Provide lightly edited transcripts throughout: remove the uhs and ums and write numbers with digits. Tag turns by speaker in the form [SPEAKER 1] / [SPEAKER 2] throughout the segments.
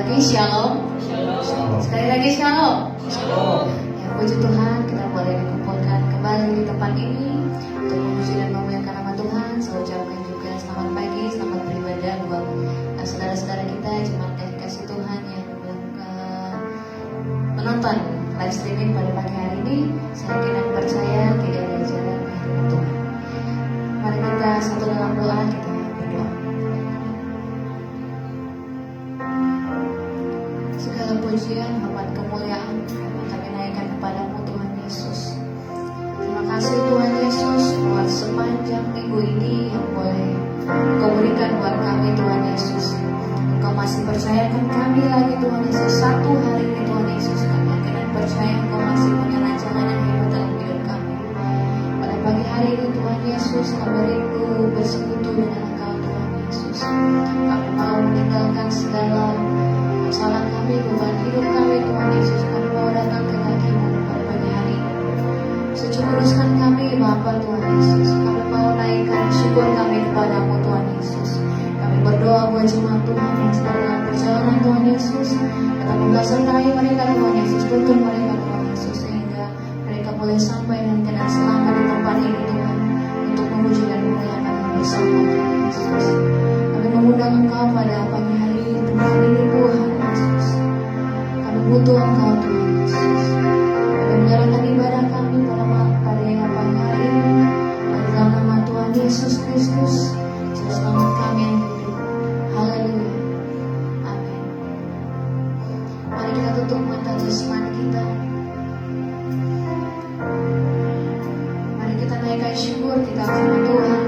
[SPEAKER 1] lagi shalom. Sekali lagi shalom. Ya, puji Tuhan, kita boleh dikumpulkan kembali di tempat ini untuk memuji dan memuliakan nama Tuhan. Saya ucapkan juga selamat pagi, selamat beribadah buat saudara-saudara kita, jemaat kasih Tuhan yang menonton live streaming pada pagi hari ini. Saya yakin dan percaya tidak ada jalan kehidupan Tuhan. Mari kita satu dalam doa, kita berdoa. Segala pujian, hormat, kemuliaan kami naikkan kepadamu Tuhan Yesus. Terima kasih Tuhan Yesus buat sepanjang minggu ini yang boleh Kau berikan buat kami Tuhan Yesus. Engkau masih percayakan kami lagi Tuhan Yesus. Satu hari ini Tuhan Yesus, kami yakin dan percaya Engkau masih punya rancangan yang hebat dalam hidup kami. Pada pagi hari ini Tuhan Yesus, kami rindu bersekutu dengan Engkau Tuhan Yesus. Kami mau meninggalkan segala masalah kami, beban hidup kami Tuhan Yesus. Kami mau datang ke kaki-Mu pada pagi hari ini. Securuskan kami Bapa Tuhan Yesus. Kami mau naikkan syukur kami kepadamu Tuhan Yesus. Kami berdoa buat jemaat Tuhan yang sedang dalam perjalanan Tuhan Yesus. Kata Engkau sertai mereka Tuhan Yesus, tuntun mereka Tuhan Yesus, sehingga mereka boleh sampai dengan selamat di tempat ini Tuhan, untuk memuji dan memuliakan bersama Tuhan Yesus. Kami mengundang Engkau pada pagi hari ini tempat ini Tuhan Yesus. Kami butuh Engkau Tuhan Yesus. Kami menjalankan ibadah kami pada pagi hari ini dalam nama Tuhan Yesus Kristus, Juru Selamat kami yang hidup. Haleluya. Amin. Mari kita tutup mata jasmani kita. Mari kita naikkan syukur kita kepada Tuhan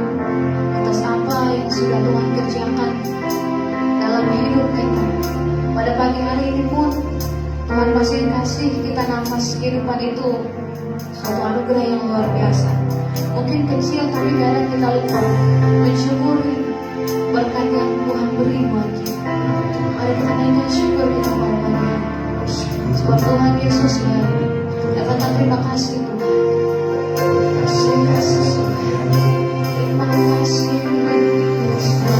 [SPEAKER 1] atas apa yang sudah Tuhan kerjakan dalam hidup kita. Pada pagi hari ini pun Tuhan masih kasih kita nafas kehidupan itu, suatu anugerah yang luar biasa. Mungkin kecil tapi kadang kita lupa mensyukuri berkat yang Tuhan beri buat kita. Mari kita naikkan syukur kita pada pagi hari ini. Sebab Tuhan Yesus baik. Katakan terima kasih Tuhan. Terima kasih Tuhan. Terima kasih Yesus.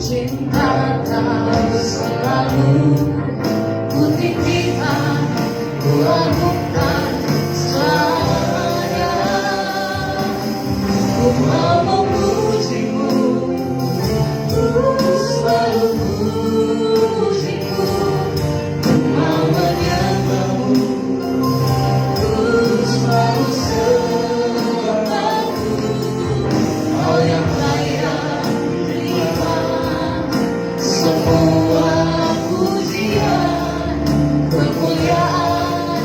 [SPEAKER 1] Cinta Tuhankan selamanya. Ku mau memujimu, ku selalu memujimu. Ku mau menyembahmu, ku selalu sembahmu. Kau yang layak terima semua pujian, kemuliaan,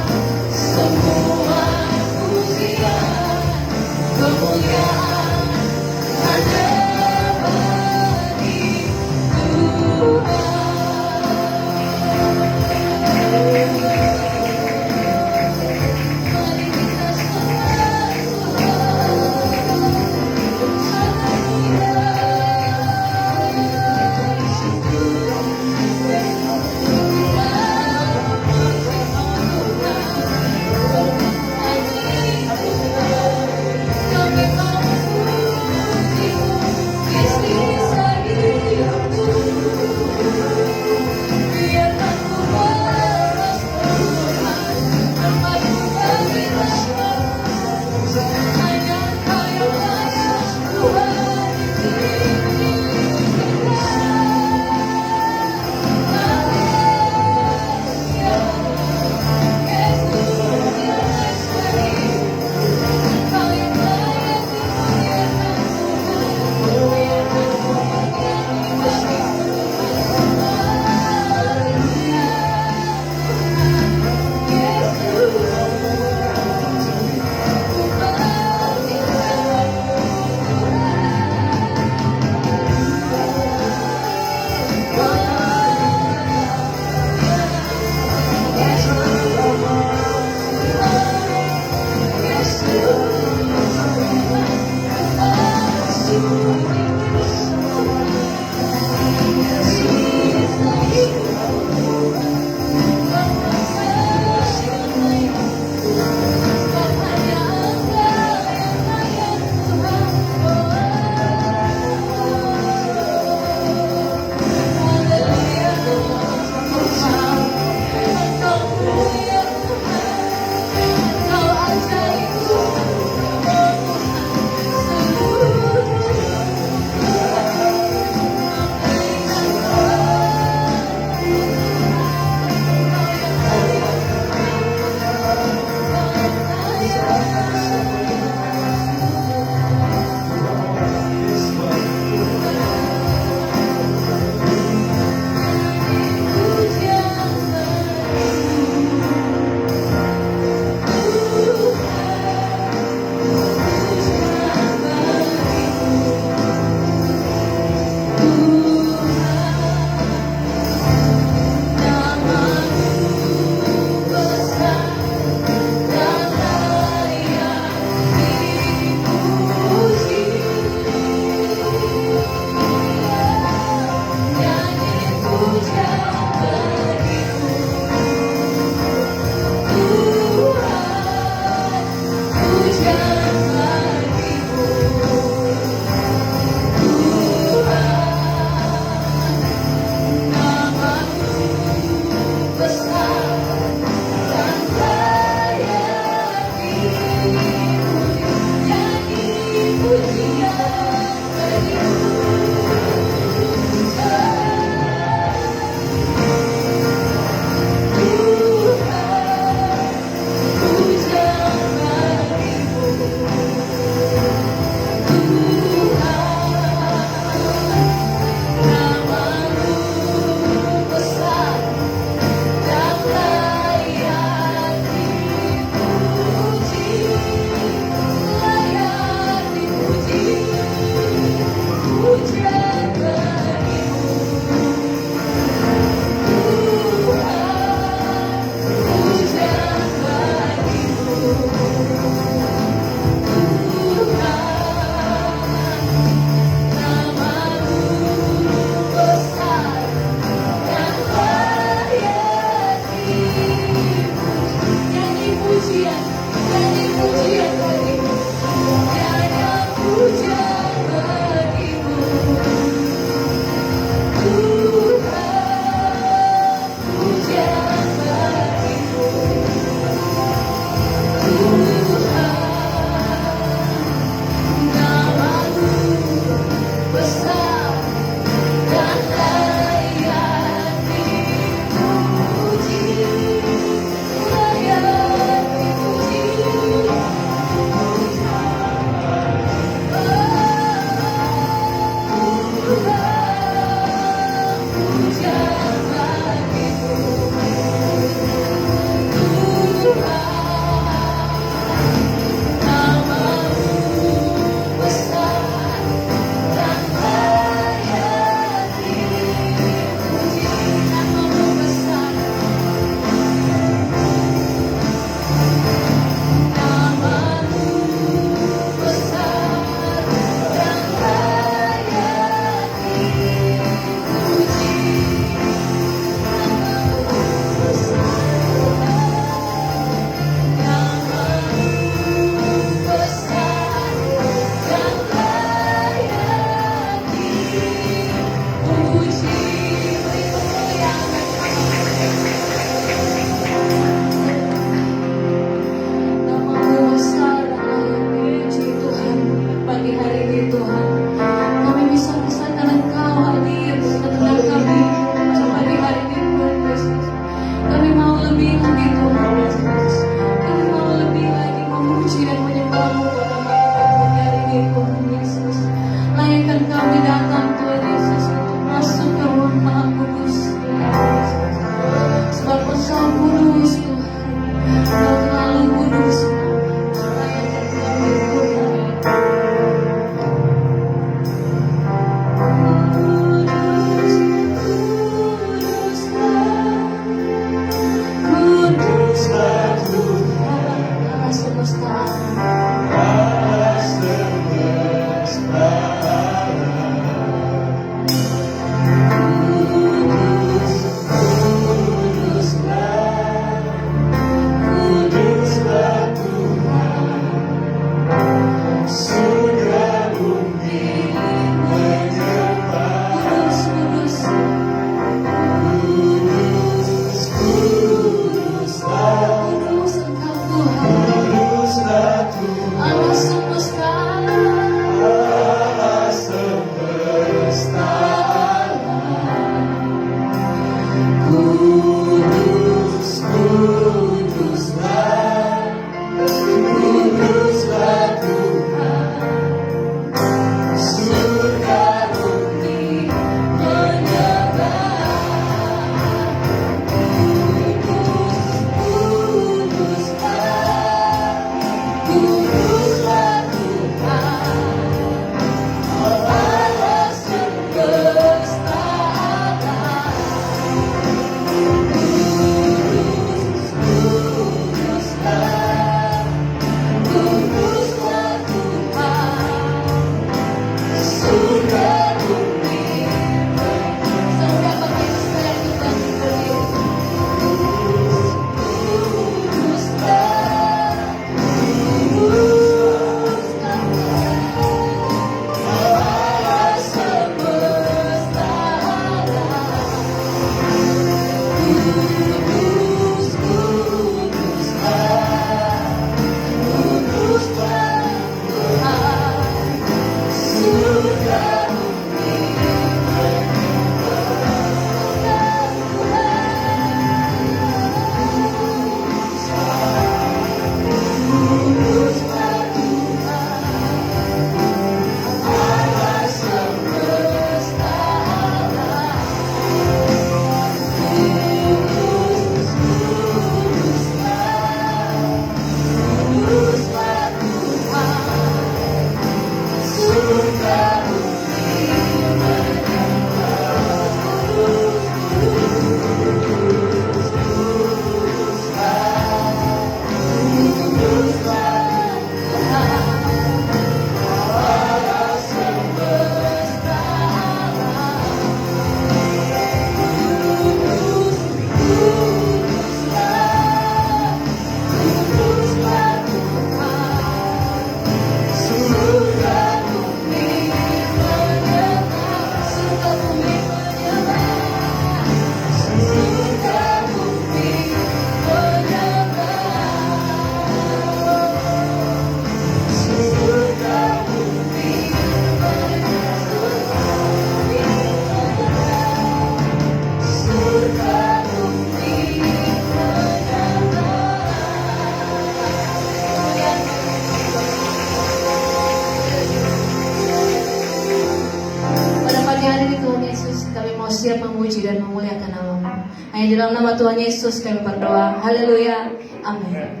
[SPEAKER 1] siap memuji dan memuliakan nama-Mu. Hanya di dalam nama Tuhan Yesus kami berdoa. Haleluya. Amin.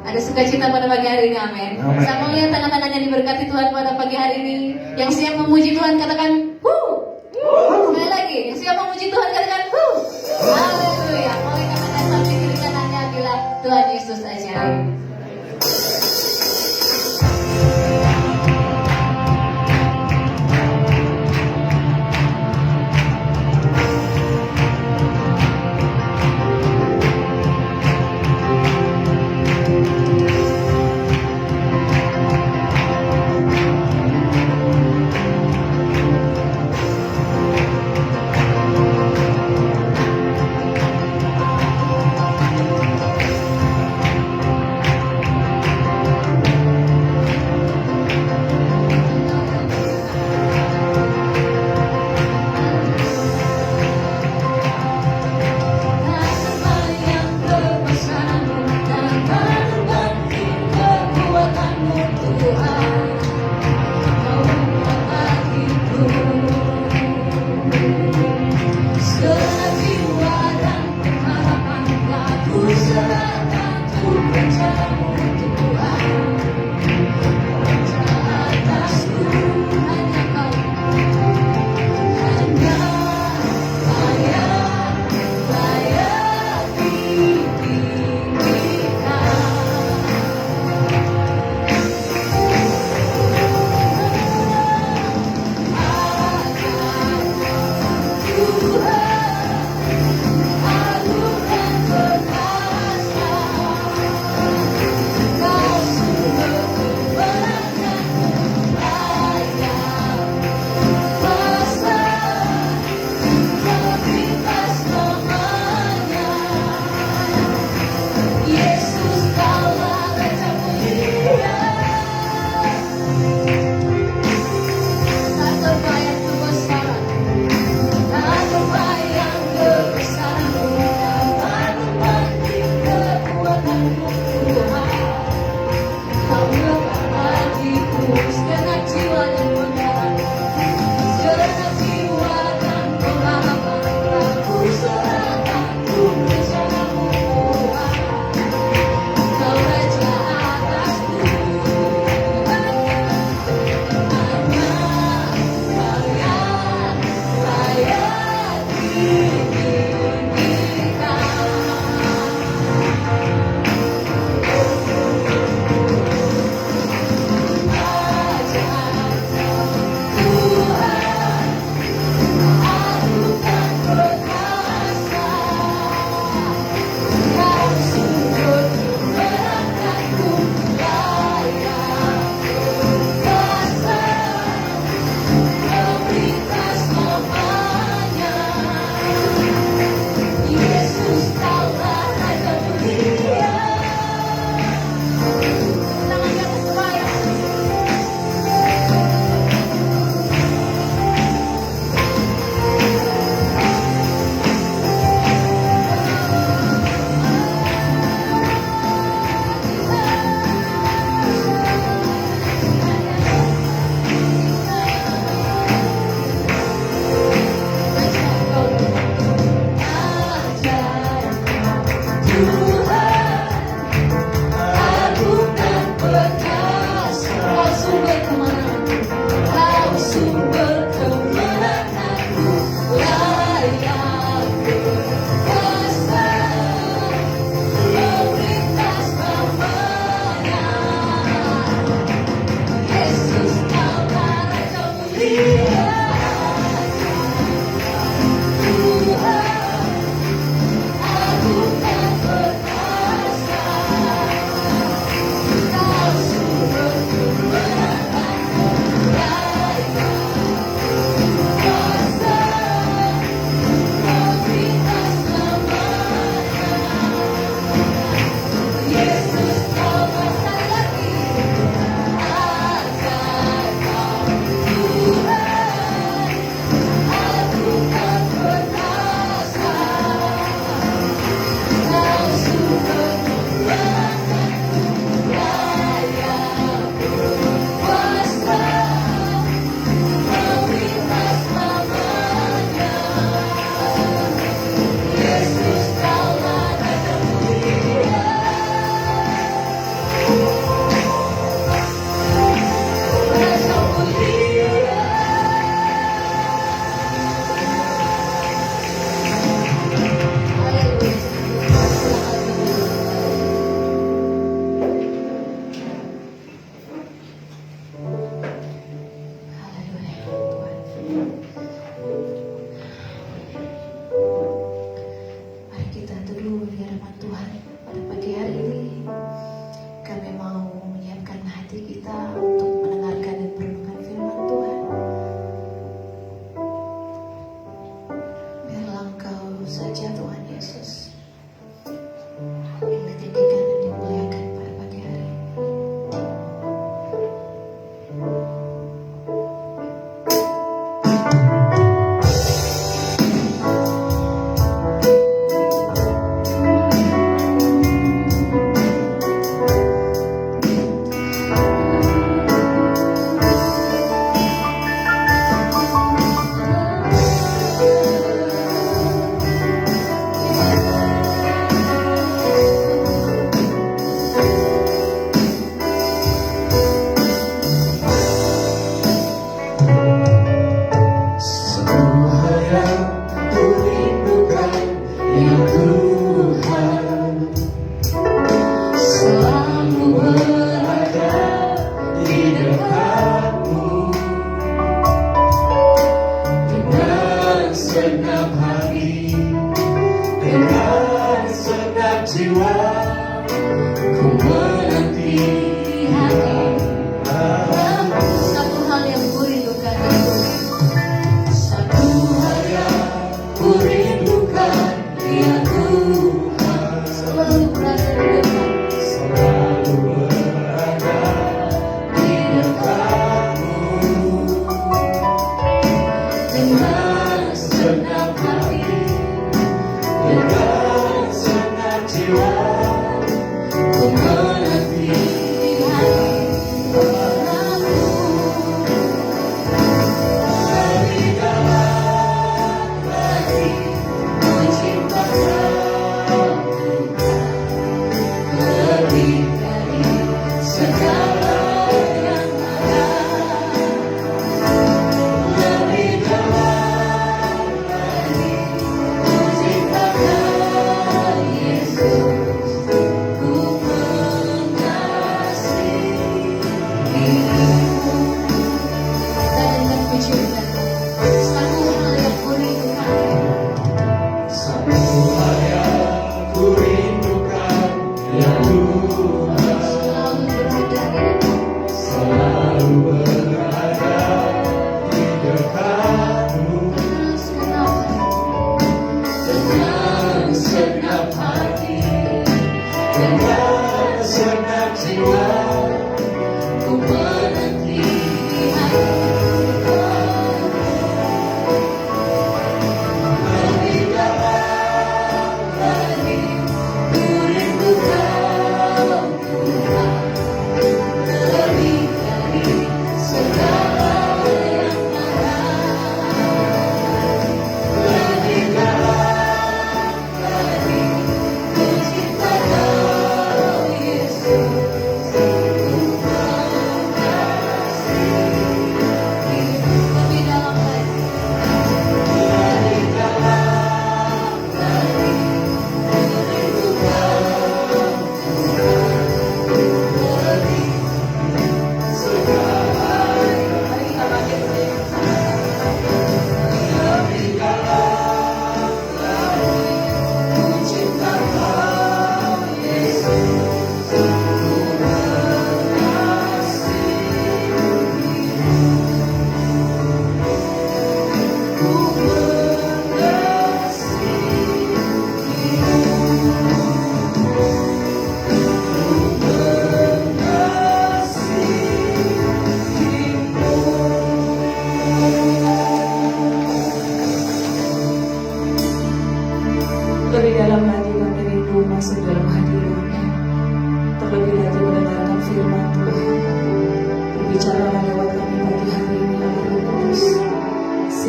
[SPEAKER 1] Ada sukacita pada pagi hari ini, amin. Saya mau lihat tangan-tangan yang diberkati Tuhan pada pagi hari ini. Yang siap memuji Tuhan katakan, Sekali lagi, yang siap memuji Tuhan katakan, Haleluya. Mau katakan sampai kiri kanannya bila Tuhan Yesus ajaib.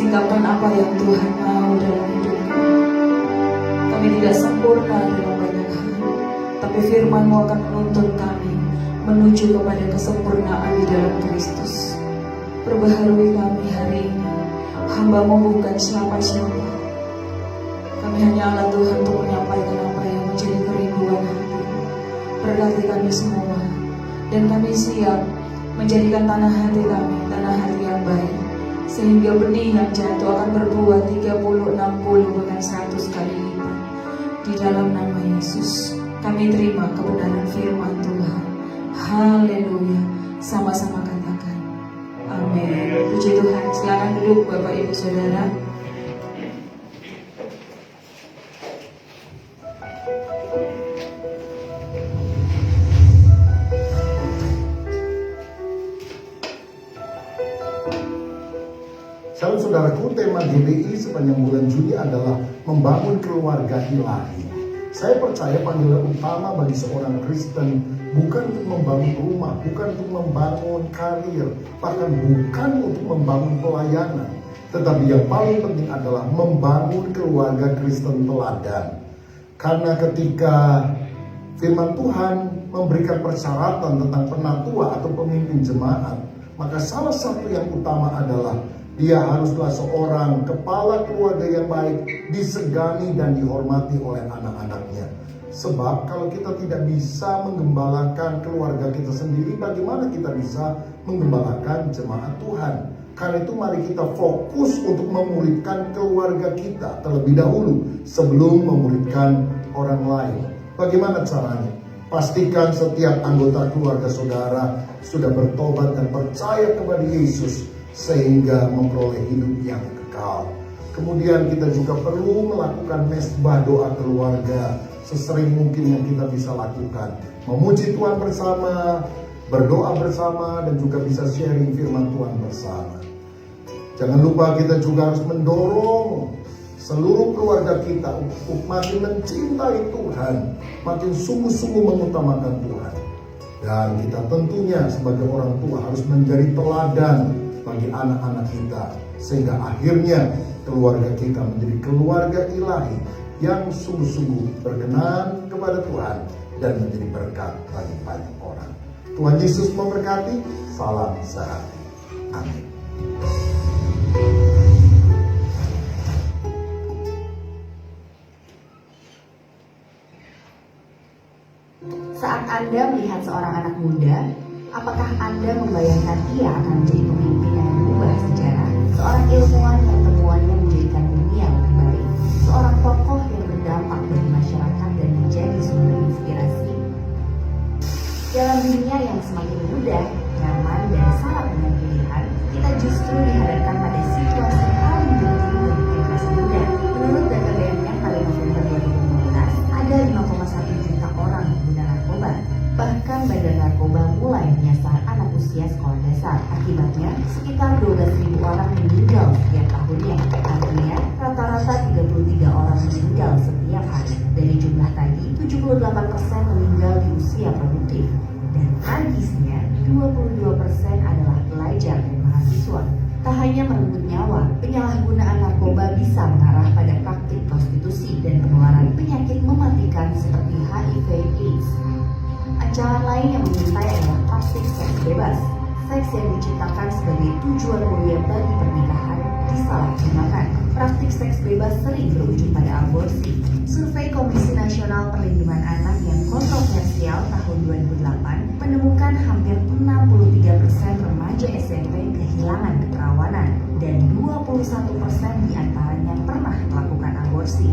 [SPEAKER 2] menyingkapkan apa yang Tuhan mau dalam hidup kami. Kami tidak sempurna dalam banyak hal, tapi firman-Mu akan menuntun kami menuju kepada kesempurnaan di dalam Kristus. Perbaharui kami hari ini. Hamba-Mu bukan siapa-siapa. Kami hanya alat Tuhan untuk menyampaikan apa yang menjadi kerinduan hati. Berkati kami semua, dan kami siap menjadikan tanah hati kami tanah hati yang baik, sehingga benih yang jatuh akan berbuah 30, 60, bahkan 100 kali lipat. Di dalam nama Yesus kami terima kebenaran firman Tuhan. Haleluya. Sama-sama katakan amin. Puji Tuhan. Silakan duduk Bapak Ibu Saudara.
[SPEAKER 3] Salam saudaraku, tema GBI sepanjang bulan Juli adalah membangun keluarga ilahi. Saya percaya panggilan utama bagi seorang Kristen bukan untuk membangun rumah, bukan untuk membangun karir, bahkan bukan untuk membangun pelayanan. Tetapi yang paling penting adalah membangun keluarga Kristen teladan. Karena ketika firman Tuhan memberikan persyaratan tentang penatua atau pemimpin jemaat, maka salah satu yang utama adalah dia haruslah seorang kepala keluarga yang baik, disegani dan dihormati oleh anak-anaknya. Sebab kalau kita tidak bisa menggembalakan keluarga kita sendiri, bagaimana kita bisa menggembalakan jemaat Tuhan? Karena itu mari kita fokus untuk memuridkan keluarga kita terlebih dahulu sebelum memuridkan orang lain. Bagaimana caranya? Pastikan setiap anggota keluarga saudara sudah bertobat dan percaya kepada Yesus, sehingga memperoleh hidup yang kekal. Kemudian kita juga perlu melakukan mesbah doa keluarga sesering mungkin yang kita bisa lakukan. Memuji Tuhan bersama, berdoa bersama, dan juga bisa sharing firman Tuhan bersama. Jangan lupa kita juga harus mendorong seluruh keluarga kita untuk makin mencintai Tuhan, makin sungguh-sungguh mengutamakan Tuhan. Dan kita tentunya sebagai orang tua harus menjadi teladan bagi anak-anak kita, sehingga akhirnya keluarga kita menjadi keluarga ilahi yang sungguh-sungguh berkenan kepada Tuhan dan menjadi berkat bagi banyak orang. Tuhan Yesus memberkati. Salam sehati. Amin.
[SPEAKER 4] Saat Anda melihat seorang anak muda, apakah Anda membayangkan ia akan menjadi pemimpin yang mengubah sejarah? Seorang ilmuwan yang temuannya menjadikan dunia lebih baik? Seorang tokoh yang berdampak bagi masyarakat dan menjadi sumber inspirasi? Dalam dunia yang semakin mudah, nyaman, dan syarat dengan pilihan, kita justru dihadapkan pada situasi paling genting bagi generasi muda. Menurut data BNN pada November 2015, ada 5,1 juta orang pengguna narkoba. Bahkan Badan Narkoba mulai menyasar anak usia sekolah dasar. Akibatnya, sekitar 12.000 orang meninggal setiap tahunnya. Artinya, rata-rata 33 orang meninggal setiap hari. Dari jumlah tadi, 78% meninggal di usia produktif. Dan tragisnya, 22% adalah pelajar dan mahasiswa. Tak hanya merenggut nyawa, penyalahgunaan narkoba bisa mengarah pada praktik prostitusi dan penularan penyakit mematikan seperti HIV/AIDS. Ancaman lain yang mengintai adalah praktik seks bebas. Seks yang diciptakan sebagai tujuan mulia bagi pernikahan disalahgunakan. Praktik seks bebas sering berujung pada aborsi. Survei Komisi Nasional Perlindungan Anak yang kontroversial tahun 2008 menemukan hampir 63% remaja SMP kehilangan keperawanan dan 21% diantaranya pernah melakukan aborsi.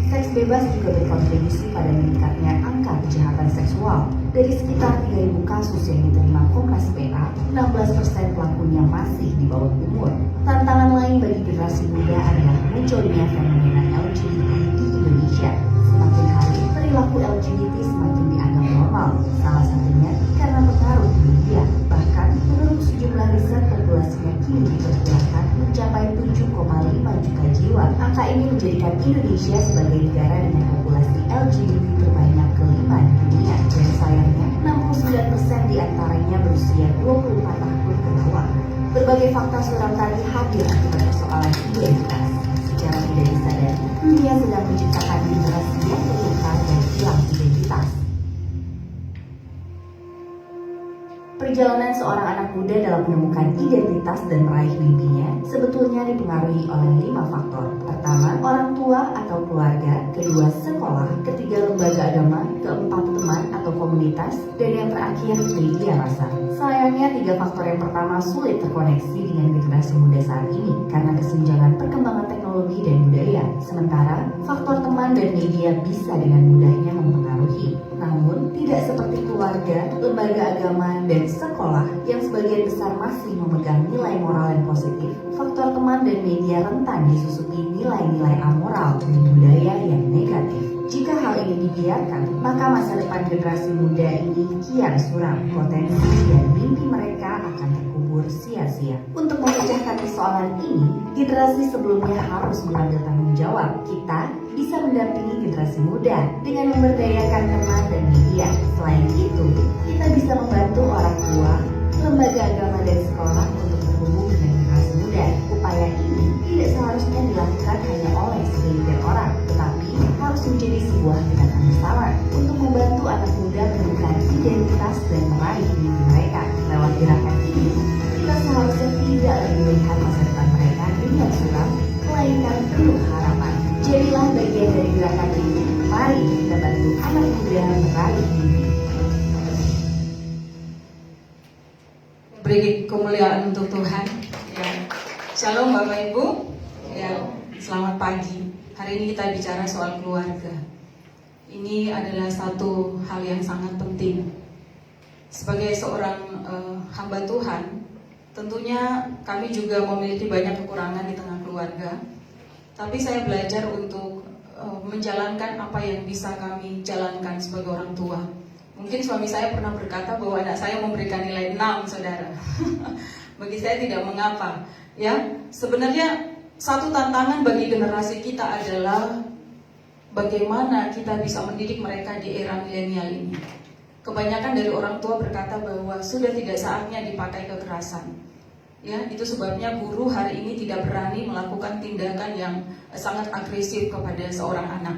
[SPEAKER 4] Seks bebas juga berkontribusi pada meningkatnya angka kejahatan seksual. Dari sekitar 3.000 kasus yang diterima Komnas PA, 16% pelakunya masih di bawah umur. Tantangan lain bagi generasi muda adalah munculnya fenomena LGBT di Indonesia. Semakin hari, perilaku LGBT semakin dianggap normal. Salah satunya karena pengaruh media. Bahkan, menurut sejumlah riset, populasinya kini diperkirakan mencapai 7,5 juta jiwa. Angka ini menjadikan Indonesia sebagai negara dengan populasi LGBT terbanyak kelima di dunia. Dan sayangnya, 69% diantaranya berusia 24 tahun ke bawah. Berbagai fakta suram tadi hadir akibat persoalan identitas. Secara tidak disadari, dunia sedang menciptakan generasi yang tertukar dan hilang identitas. Perjalanan seorang anak muda dalam menemukan identitas dan meraih mimpinya sebetulnya dipengaruhi oleh 5 faktor. Pertama, orang tua atau keluarga. Kedua, sekolah. Ketiga, lembaga agama. Keempat, teman atau komunitas. Dan yang terakhir, media massa. Sayangnya, 3 faktor yang pertama sulit terkoneksi dengan generasi muda saat ini karena kesenjangan perkembangan teknologi dan budaya. Sementara, faktor teman dan media bisa dengan mudahnya mempengaruhi. Namun, tidak seperti keluarga, lembaga agama, dan sekolah yang sebagian besar masih memegang nilai moral yang positif. Faktor teman dan media rentan disusupi nilai-nilai amoral dan budaya yang negatif. Jika hal ini dibiarkan, maka masa depan generasi muda ini kian suram. Potensi dan mimpi mereka akan terkubur sia-sia. Untuk memecahkan persoalan ini, generasi sebelumnya harus mengambil tanggung jawab. Kita bisa mendampingi generasi muda dengan memberdayakan teman dan media. Selain itu, kita bisa membantu orang tua, lembaga agama dan sekolah untuk terhubung dengan generasi muda. Upaya ini tidak seharusnya dilakukan hanya oleh segelintir orang, tetapi harus menjadi sebuah gerakan bersama untuk membantu anak muda menemukan identitas dan meraih mimpi mereka. Lewat gerakan ini, kita seharusnya tidak lagi melihat masa depan mereka dengan suram, melainkan penuh harapan. Jadilah bagian dari gerakan ini. Mari kita bantu anak muda meraih mimpi.
[SPEAKER 2] Beri kemuliaan untuk Tuhan. Ya. Shalom Bapak Ibu. Ya, selamat pagi. Hari ini kita bicara soal keluarga. Ini adalah satu hal yang sangat penting. Sebagai seorang hamba Tuhan, tentunya kami juga memiliki banyak kekurangan di tengah keluarga. Tapi saya belajar untuk menjalankan apa yang bisa kami jalankan sebagai orang tua. Mungkin suami saya pernah berkata bahwa anak saya memberikan nilai 6, saudara. Bagi saya tidak mengapa. Ya, sebenarnya satu tantangan bagi generasi kita adalah bagaimana kita bisa mendidik mereka di era milenial ini. Kebanyakan dari orang tua berkata bahwa sudah tidak saatnya dipakai kekerasan. Ya, itu sebabnya guru hari ini tidak berani melakukan tindakan yang sangat agresif kepada seorang anak.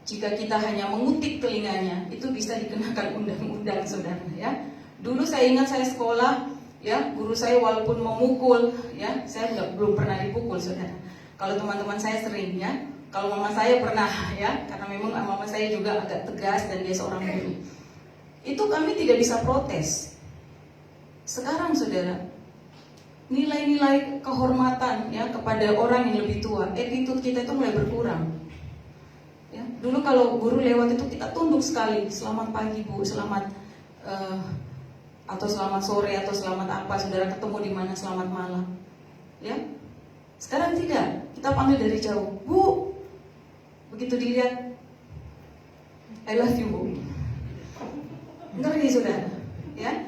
[SPEAKER 2] Jika kita hanya mengutik telinganya, itu bisa dikenakan undang-undang, saudara. Ya, dulu saya ingat saya sekolah, ya, guru saya walaupun memukul, ya, saya belum pernah dipukul, saudara. Kalau teman-teman saya sering, ya. Kalau mama saya pernah, ya, karena memang mama saya juga agak tegas dan dia seorang guru. Itu kami tidak bisa protes. Sekarang, saudara, nilai-nilai kehormatan, ya, kepada orang yang lebih tua, attitude kita itu mulai berkurang. Ya, dulu kalau guru lewat itu kita tunduk sekali, selamat pagi Bu, selamat atau selamat sore atau selamat apa, saudara ketemu di mana, selamat malam. Ya, sekarang tidak, kita panggil dari jauh, Bu. Begitu dilihat, I love you Bu. Ngeri, saudara. Ya,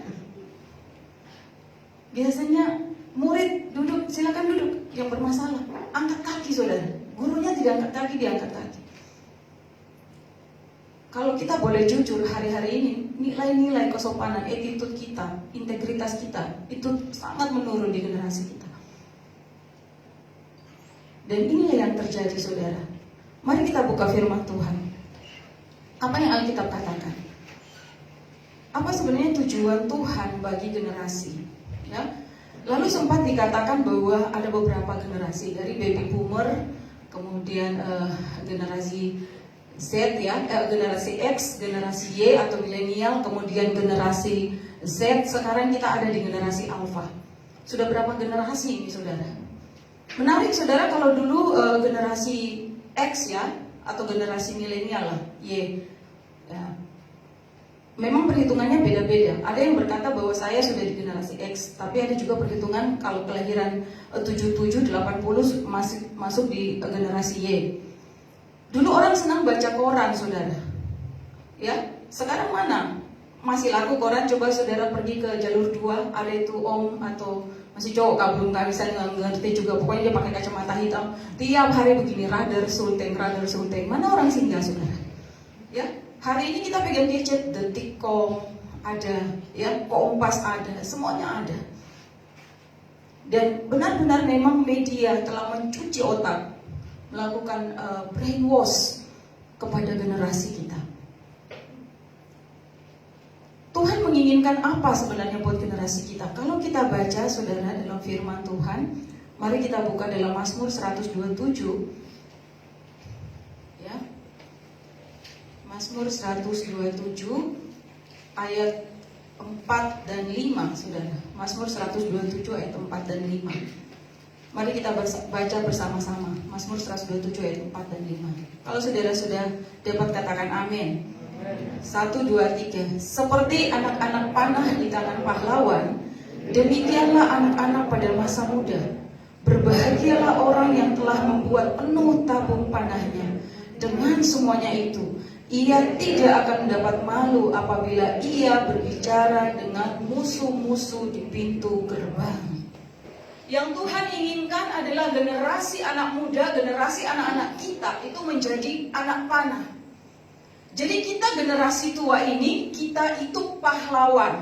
[SPEAKER 2] biasanya murid duduk, silakan duduk. Yang bermasalah, angkat kaki, saudara. Gurunya tidak angkat kaki, dia angkat kaki. Kalau kita boleh jujur, hari-hari ini nilai-nilai kesopanan, attitude kita, integritas kita itu sangat menurun di generasi kita. Dan inilah yang terjadi, saudara. Mari kita buka firman Tuhan. Apa yang Alkitab katakan? Apa sebenarnya tujuan Tuhan bagi generasi? Ya. Lalu sempat dikatakan bahwa ada beberapa generasi, dari baby boomer, kemudian generasi Z, ya, generasi X, generasi Y atau milenial, kemudian generasi Z. Sekarang kita ada di generasi Alpha. Sudah berapa generasi ini, saudara? Menarik, saudara, kalau dulu generasi X, ya, atau generasi milenial lah, Y, ya, memang perhitungannya beda-beda. Ada yang berkata bahwa saya sudah di generasi X, tapi ada juga perhitungan kalau kelahiran 77, 80 masuk di generasi Y. Dulu orang senang baca koran, saudara. Ya, sekarang mana? Masih laku koran? Coba saudara pergi ke jalur 2, ada itu om atau masih cowok, belum bisa ngerti juga. Pokoknya dia pakai kacamata hitam. Tiap hari begini, radar sulteng. Mana orang singgah, saudara? Ya, hari ini kita pegang gadget, Detikcom ada, ya, Kompas ada, semuanya ada. Dan benar-benar memang media telah mencuci otak, melakukan brainwash kepada generasi kita. Tuhan menginginkan apa sebenarnya buat generasi kita? Kalau kita baca saudara dalam firman Tuhan, mari kita buka dalam Mazmur 127. Ya. Mazmur 127 ayat 4 dan 5, saudara. Mazmur 127 ayat 4 dan 5. Mari kita baca bersama-sama. Mazmur 127 ayat 4 dan 5. Kalau saudara sudah dapat katakan amin. 1, 2, 3. Seperti anak-anak panah di tangan pahlawan, demikianlah anak-anak pada masa muda. Berbahagialah orang yang telah membuat penuh tabung panahnya. Dengan semuanya itu, ia tidak akan mendapat malu apabila ia berbicara dengan musuh-musuh di pintu gerbang. Yang Tuhan inginkan adalah generasi anak muda, generasi anak-anak kita itu menjadi anak panah. Jadi kita generasi tua ini, kita itu pahlawan.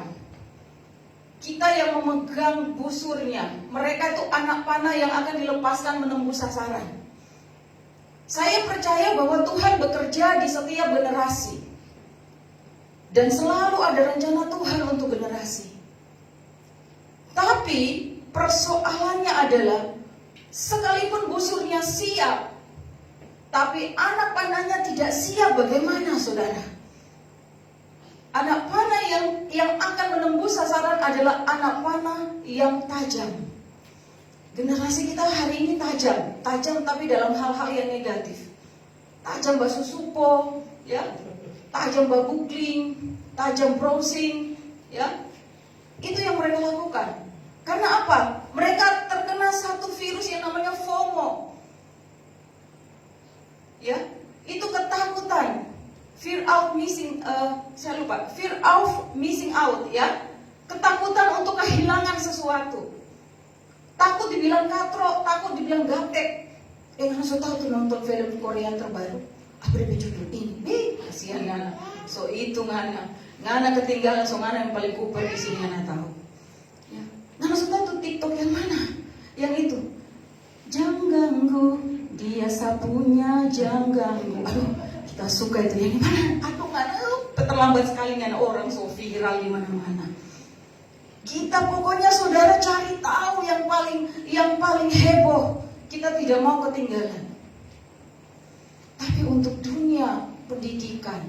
[SPEAKER 2] Kita yang memegang busurnya. Mereka itu anak panah yang akan dilepaskan menembus sasaran. Saya percaya bahwa Tuhan bekerja di setiap generasi. Dan selalu ada rencana Tuhan untuk generasi. Tapi persoalannya adalah, sekalipun busurnya siap, tapi anak panahnya tidak siap, bagaimana saudara? Anak panah yang akan menembus sasaran adalah anak panah yang tajam. Generasi kita hari ini tajam tapi dalam hal-hal yang negatif. Tajam basuh supo, ya, tajam babukling, tajam browsing, ya. Itu yang mereka lakukan. Karena apa? Mereka terkena satu virus yang namanya FOMO. Ya, itu ketakutan, fear of missing out, ya, ketakutan untuk kehilangan sesuatu, takut dibilang katrok, takut dibilang gaptek. Ngana so tahu tuh nonton film Korea terbaru, apa judul ini? Kasihan Ngana, so itu Ngana ketinggalan, so Ngana yang paling kuper di sini Ngana tahu. Ya, Ngana so tahu tuh TikTok yang mana? Yang itu, jangan ganggu. Dia sapunya jangan ganggu. Aduh, kita suka itu yang mana? Aduh, terlambat sekali kan orang so viral di mana-mana. Kita pokoknya saudara cari tahu yang paling heboh. Kita tidak mau ketinggalan. Tapi untuk dunia pendidikan,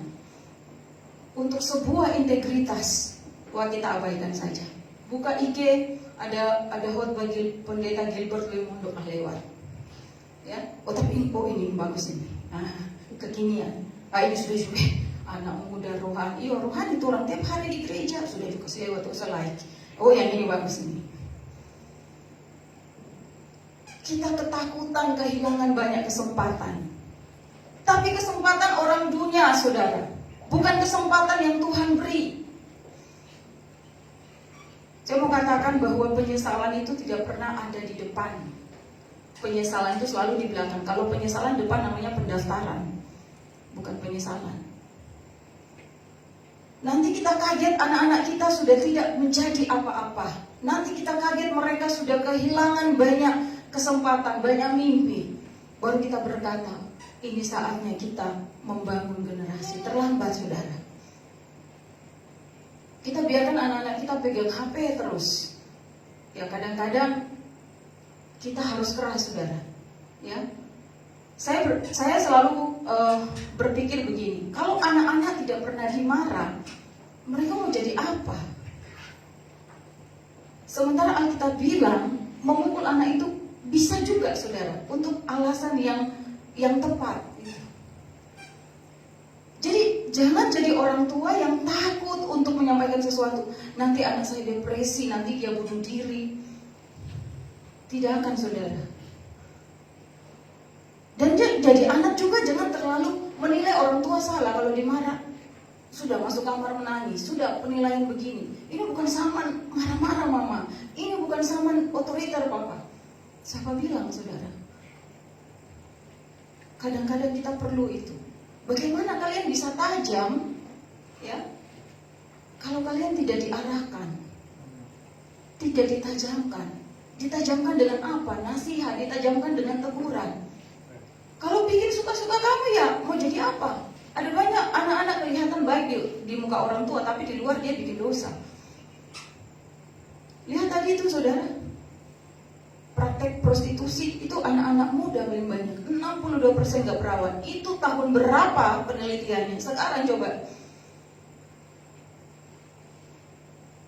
[SPEAKER 2] untuk sebuah integritas, wah kita abaikan saja. Buka IG, ada khotbah pendeta Gilbert Lemondo lewat. Ya, tapi ini bagus ini. Kekinian. Ini sudah anak muda rohani. Iya, rohani itu orang tiap hari di gereja sudah dikasih waktu selai. Yang ini bagus ini. Kita ketakutan kehilangan banyak kesempatan. Tapi kesempatan orang dunia, saudara, bukan kesempatan yang Tuhan beri. Saya mau katakan bahwa penyesalan itu tidak pernah ada di depan. Penyesalan itu selalu di belakang. Kalau penyesalan depan namanya pendaftaran, bukan penyesalan. Nanti kita kaget anak-anak kita sudah tidak menjadi apa-apa. Nanti kita kaget mereka sudah kehilangan banyak kesempatan, banyak mimpi. Baru kita berkata, ini saatnya kita membangun generasi. Terlambat, saudara. Kita biarkan anak-anak kita pegang HP terus. Ya, kadang-kadang kita harus keras, saudara. Ya, saya selalu berpikir begini: kalau anak-anak tidak pernah dimarah, mereka mau jadi apa? Sementara Alkitab bilang memukul anak itu bisa juga, saudara, untuk alasan yang tepat. Jadi jangan jadi orang tua yang takut untuk menyampaikan sesuatu. Nanti anak saya depresi, nanti dia bunuh diri. Tidak akan, saudara. Dan jadi anak juga jangan terlalu menilai orang tua salah kalau dimarah. Sudah masuk kamar menangis, sudah penilaian begini. Ini bukan zaman marah-marah mama, ini bukan zaman otoriter papa. Siapa bilang, saudara? Kadang-kadang kita perlu itu. Bagaimana kalian bisa tajam, ya, kalau kalian tidak diarahkan, tidak ditajamkan. ditajamkan dengan apa? Nasihat, ditajamkan dengan teguran. Kalau bikin suka-suka kamu ya mau jadi apa? Ada banyak anak-anak kelihatan baik di muka orang tua, tapi di luar dia bikin dosa. Lihat tadi itu saudara, praktek prostitusi itu anak-anak muda paling banyak, 62% gak perawan. Itu tahun berapa penelitiannya? Sekarang coba.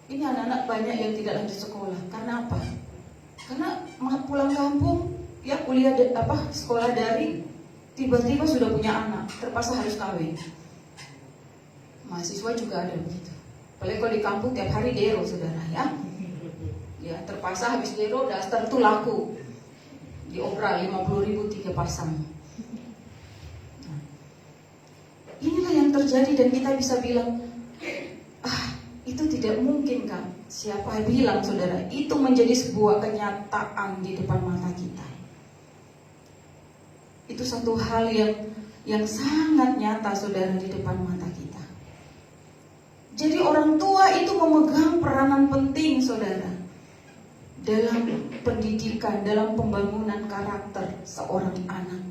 [SPEAKER 2] Ini anak-anak banyak yang tidak lanjut sekolah. Karena apa? Karena pulang kampung, ya kuliah sekolah daring, tiba-tiba sudah punya anak, terpaksa harus kawin. Mahasiswa juga ada begitu. Apalagi kalau di kampung tiap hari dero saudara ya. Ya terpaksa habis dero daster tuh laku. Diopera 50.000 3 pasang. Nah, inilah yang terjadi dan kita bisa bilang, itu tidak mungkin kan? Siapa yang bilang saudara? Itu menjadi sebuah kenyataan di depan mata kita. Itu satu hal yang sangat nyata saudara di depan mata kita. Jadi orang tua itu memegang peranan penting saudara dalam pendidikan, dalam pembangunan karakter seorang anak.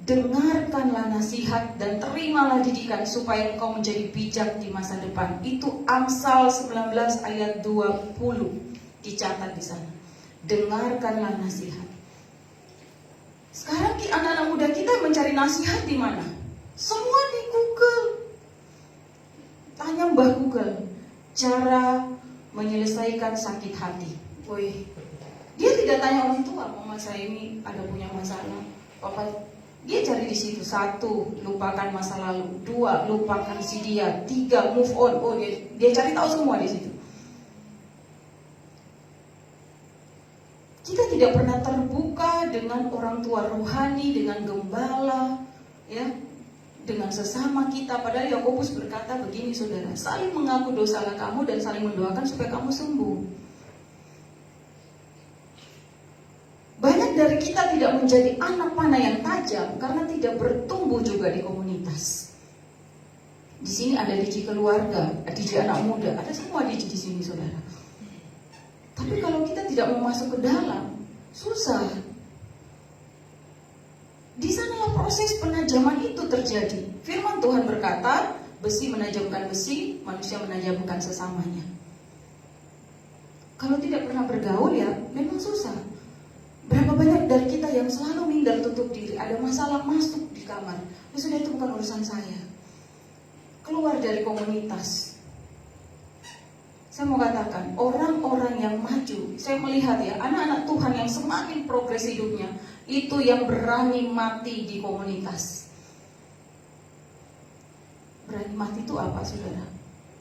[SPEAKER 2] Dengarkanlah nasihat dan terimalah didikan supaya engkau menjadi bijak di masa depan. Itu Amsal 19 ayat 20 dicatat di sana. Dengarkanlah nasihat. Sekarang anak-anak muda kita mencari nasihat di mana? Semua di Google. Tanya Mbah Google, cara menyelesaikan sakit hati. Woi, dia tidak tanya orang tua, mama saya ini ada punya masalah. Papa, dia cari di situ. 1, lupakan masa lalu. 2, lupakan si dia. 3, move on. Oh, dia cari tahu semua di situ. Kita tidak pernah terbuka dengan orang tua rohani, dengan gembala, ya, dengan sesama kita. Padahal Yakobus berkata begini saudara, saling mengaku dosalah kamu dan saling mendoakan supaya kamu sembuh. Banyak dari kita tidak menjadi anak panah yang tajam karena tidak bertumbuh juga di komunitas. Di sini ada DJ keluarga, DJ anak muda, ada semua DJ di sini saudara. Tapi kalau kita tidak mau masuk ke dalam, susah. Di sanalah proses penajaman itu terjadi. Firman Tuhan berkata, besi menajamkan besi, manusia menajamkan sesamanya. Kalau tidak pernah bergaul ya, memang susah. Berapa banyak dari kita yang selalu minder tutup diri, ada masalah masuk di kamar. Ya sudah, itu bukan urusan saya. Keluar dari komunitas. Saya mau katakan, orang-orang yang maju, saya melihat ya, anak-anak Tuhan yang semakin progres hidupnya, itu yang berani mati di komunitas. Berani mati itu apa saudara?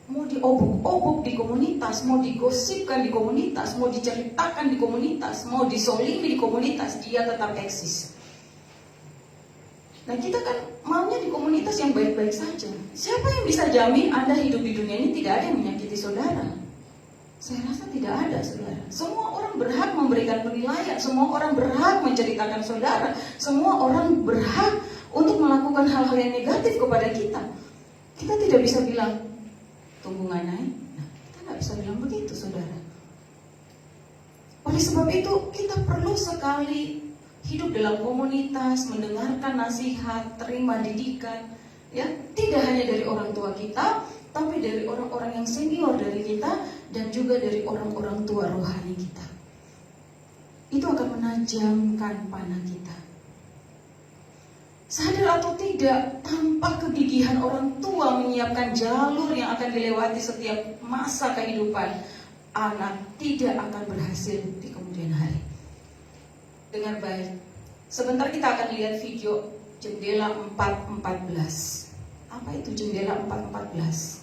[SPEAKER 2] Mau diobok-obok di komunitas, mau digosipkan di komunitas, mau diceritakan di komunitas, mau disolimi di komunitas, dia tetap eksis. Nah kita kan maunya di komunitas yang baik-baik saja. Siapa yang bisa jamin Anda hidup di dunia ini tidak ada yang menyakiti saudara? Saya rasa tidak ada saudara. Semua orang berhak memberikan penilaian, semua orang berhak menceritakan saudara, semua orang berhak untuk melakukan hal-hal yang negatif kepada kita. Kita tidak bisa bilang tunggu nggak naik. Nah, kita nggak bisa bilang begitu saudara. Oleh sebab itu kita perlu sekali hidup dalam komunitas, mendengarkan nasihat, terima didikan, ya tidak hanya dari orang tua kita, tapi dari orang-orang yang senior dari kita dan juga dari orang-orang tua rohani kita. Itu akan menajamkan panah kita. Sadar atau tidak, tanpa kegigihan orang tua menyiapkan jalur yang akan dilewati setiap masa kehidupan, anak tidak akan berhasil di kemudian hari. Dengar baik, sebentar kita akan lihat video jendela 414. Apa itu jendela 414?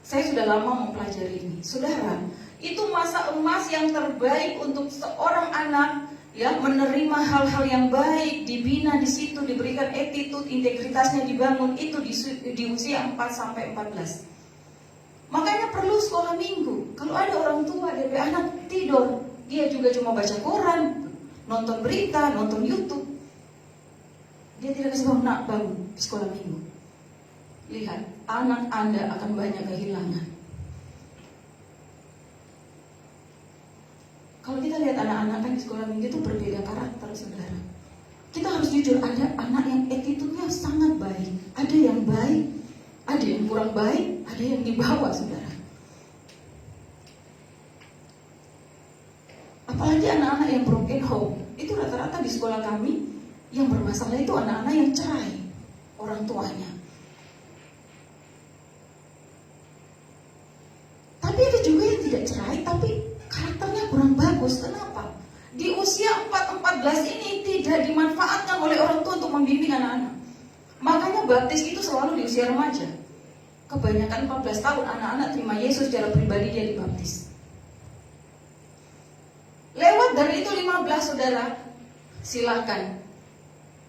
[SPEAKER 2] Saya sudah lama mempelajari ini. Saudara, itu masa emas yang terbaik untuk seorang anak, ya, menerima hal-hal yang baik, dibina di situ, diberikan attitude, integritasnya dibangun, itu di usia 4 sampai 14. Makanya perlu sekolah minggu. Kalau ada orang tua dari anak tidur, dia juga cuma baca koran, nonton berita, nonton YouTube, dia tidak kasih bangun, nak bangun di sekolah minggu. Lihat, anak Anda akan banyak kehilangan. Kalau kita lihat anak-anak kan di sekolah minggu itu berbeda karakter, saudara. Kita harus jujur, ada anak yang attitude-nya sangat baik, ada yang baik, ada yang kurang baik, ada yang di bawah, saudara. Apalagi anak-anak yang broken home, itu rata-rata di sekolah kami yang bermasalah itu anak-anak yang cerai orang tuanya. Tapi ada juga yang tidak cerai, tapi karakternya kurang bagus. Kenapa? Di usia 14 ini tidak dimanfaatkan oleh orang tua untuk membimbing anak-anak. Makanya baptis itu selalu di usia remaja. Kebanyakan 14 tahun anak-anak terima Yesus secara pribadi, dia dibaptis. Lewat dari itu 15, saudara, silakan.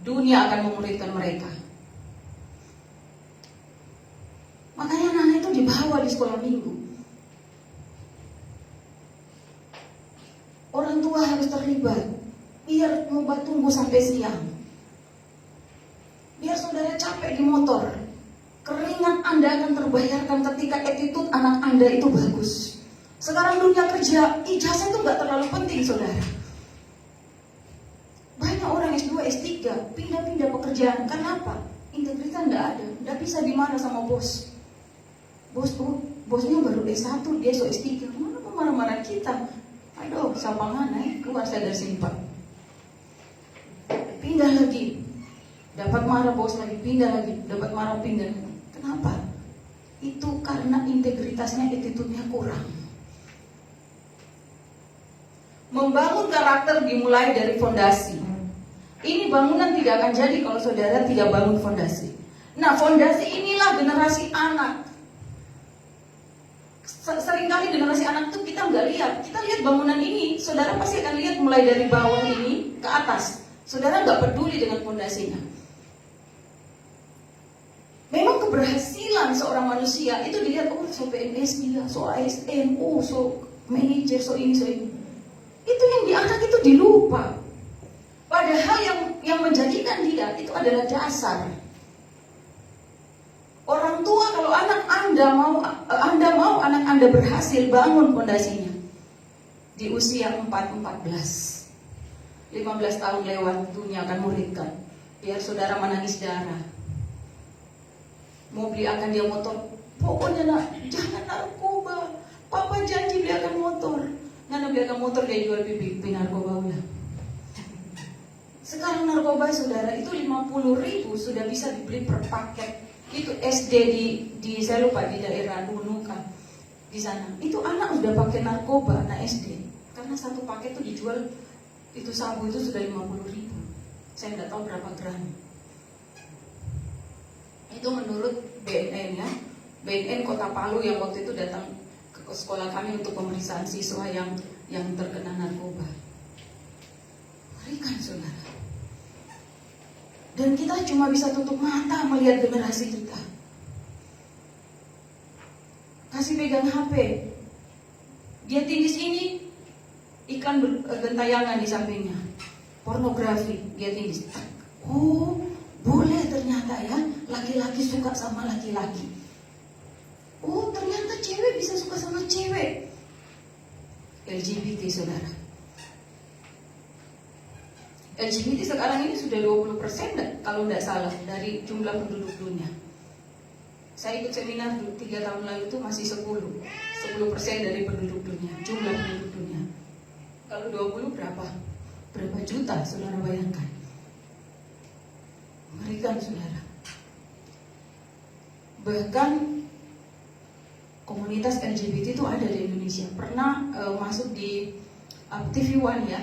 [SPEAKER 2] Dunia akan memuridkan mereka. Makanya anak-anak itu dibawa di sekolah minggu. Orang tua harus terlibat, biar mau tunggu sampai siang. Biar saudara capek di motor, keringat Anda akan terbayarkan ketika attitude anak Anda itu bagus. Sekarang dunia kerja, ijazah itu gak terlalu penting, saudara. Banyak orang S2, S3 pindah-pindah pekerjaan. Kenapa? Integritas gak ada, gak bisa dimarah sama bos. Bosnya baru S1, dia S3. Mana mau marah-marah kita? Aduh, siapa mana keluar saya dari simpan. Pindah lagi, dapat marah bos lagi, pindah lagi, dapat marah, pindah lagi. Kenapa? Itu karena integritasnya, attitude-nya kurang. Membangun karakter dimulai dari fondasi. Ini bangunan tidak akan jadi kalau saudara tidak bangun fondasi. Nah, fondasi inilah generasi anak. Seringkali generasi anak itu kita nggak lihat. Kita lihat bangunan ini, saudara pasti akan lihat mulai dari bawah ini ke atas. Saudara nggak peduli dengan fondasinya. Memang keberhasilan seorang manusia itu dilihat, oh so PNS dia, so ASN, oh so manajer, so ini, so ini. Itu yang di anak itu dilupa. Padahal yang menjadikan dia itu adalah dasar. Orang tua kalau Anda mau anak Anda berhasil, bangun fondasinya. Di usia 14, 15 tahun lewat, dunia akan muridkan. Biar saudara menangis darah. Mau beliakan dia motor, pokoknya nak, jangan narkoba. Papa janji beliakan motor. Nggak beliakan motor, dia jual bibit narkoba udah. Sekarang narkoba, saudara, itu 50.000 sudah bisa dibeli per paket. Itu SD di saya lupa di daerah Nunukan di sana. Itu anak udah pakai narkoba, anak SD. Karena satu paket itu dijual, itu sabu itu sudah 50.000. Saya nggak tahu berapa gram. Itu menurut BNN ya, BNN Kota Palu yang waktu itu datang ke sekolah kami untuk pemeriksaan siswa yang terkena narkoba. Mengerikan, saudara. Dan kita cuma bisa tutup mata melihat generasi kita. Kasih pegang HP, dia tindis ini, iklan gentayangan di sampingnya, pornografi, dia tindis. Oh, boleh ternyata ya, laki-laki suka sama laki-laki. Oh, ternyata cewek bisa suka sama cewek. LGBT, saudara. LGBT sekarang ini sudah 20% kalau tidak salah dari jumlah penduduk dunia. Saya ikut seminar 3 tahun lalu itu masih 10% dari penduduk dunia, jumlah penduduk dunia. Kalau 20 berapa juta, saudara bayangkan. Mengerikan, saudara. Bahkan komunitas LGBT itu ada di Indonesia. Pernah masuk di TV One ya.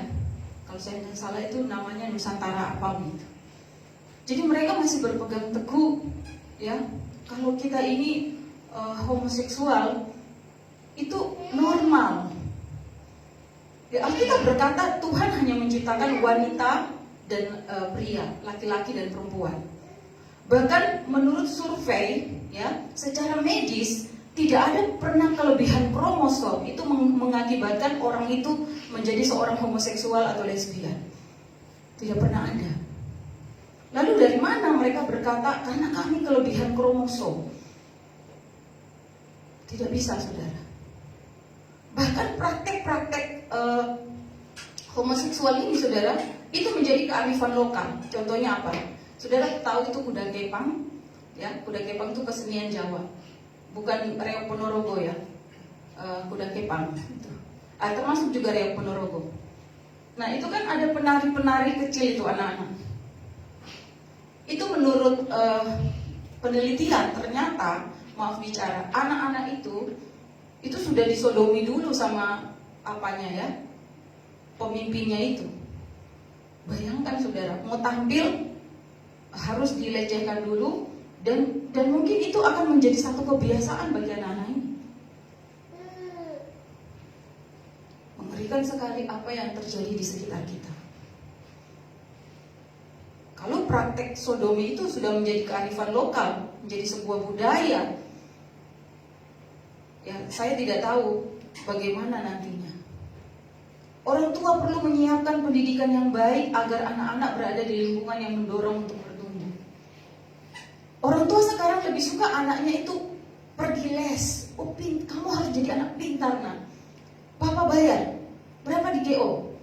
[SPEAKER 2] Kalau saya tidak salah itu namanya Nusantara apa gitu. Jadi mereka masih berpegang teguh ya, kalau kita ini homoseksual itu normal. Ya, Alkitab berkata Tuhan hanya menciptakan wanita dan pria, laki-laki dan perempuan. Bahkan menurut survei ya, secara medis tidak ada pernah kelebihan kromosom itu mengakibatkan orang itu menjadi seorang homoseksual atau lesbian. Tidak pernah ada. Lalu dari mana mereka berkata karena kami kelebihan kromosom? Tidak bisa, saudara. Bahkan praktek-praktek
[SPEAKER 5] homoseksual ini, saudara, itu menjadi kearifan lokal. Contohnya apa? Saudara tahu itu kuda kepang, ya? Kuda kepang itu kesenian Jawa, bukan reok Ponorogo ya. Kuda kepang itu. Termasuk juga reok Ponorogo. Nah itu kan ada penari-penari kecil itu, anak-anak. Itu menurut penelitian ternyata, maaf bicara, anak-anak itu sudah disodomi dulu sama apanya ya, pemimpinnya itu. Bayangkan saudara, mau tampil harus dilecehkan dulu, dan mungkin itu akan menjadi satu kebiasaan bagi anak-anak ini. Mengerikan sekali apa yang terjadi di sekitar kita. Kalau praktek sodomi itu sudah menjadi kearifan lokal, menjadi sebuah budaya, ya saya tidak tahu bagaimana nantinya. Orang tua perlu menyiapkan pendidikan yang baik agar anak-anak berada di lingkungan yang mendorong untuk bertumbuh. Orang tua sekarang lebih suka anaknya itu pergi les. Kamu harus jadi anak pintar, nak. Papa bayar. Berapa di GO?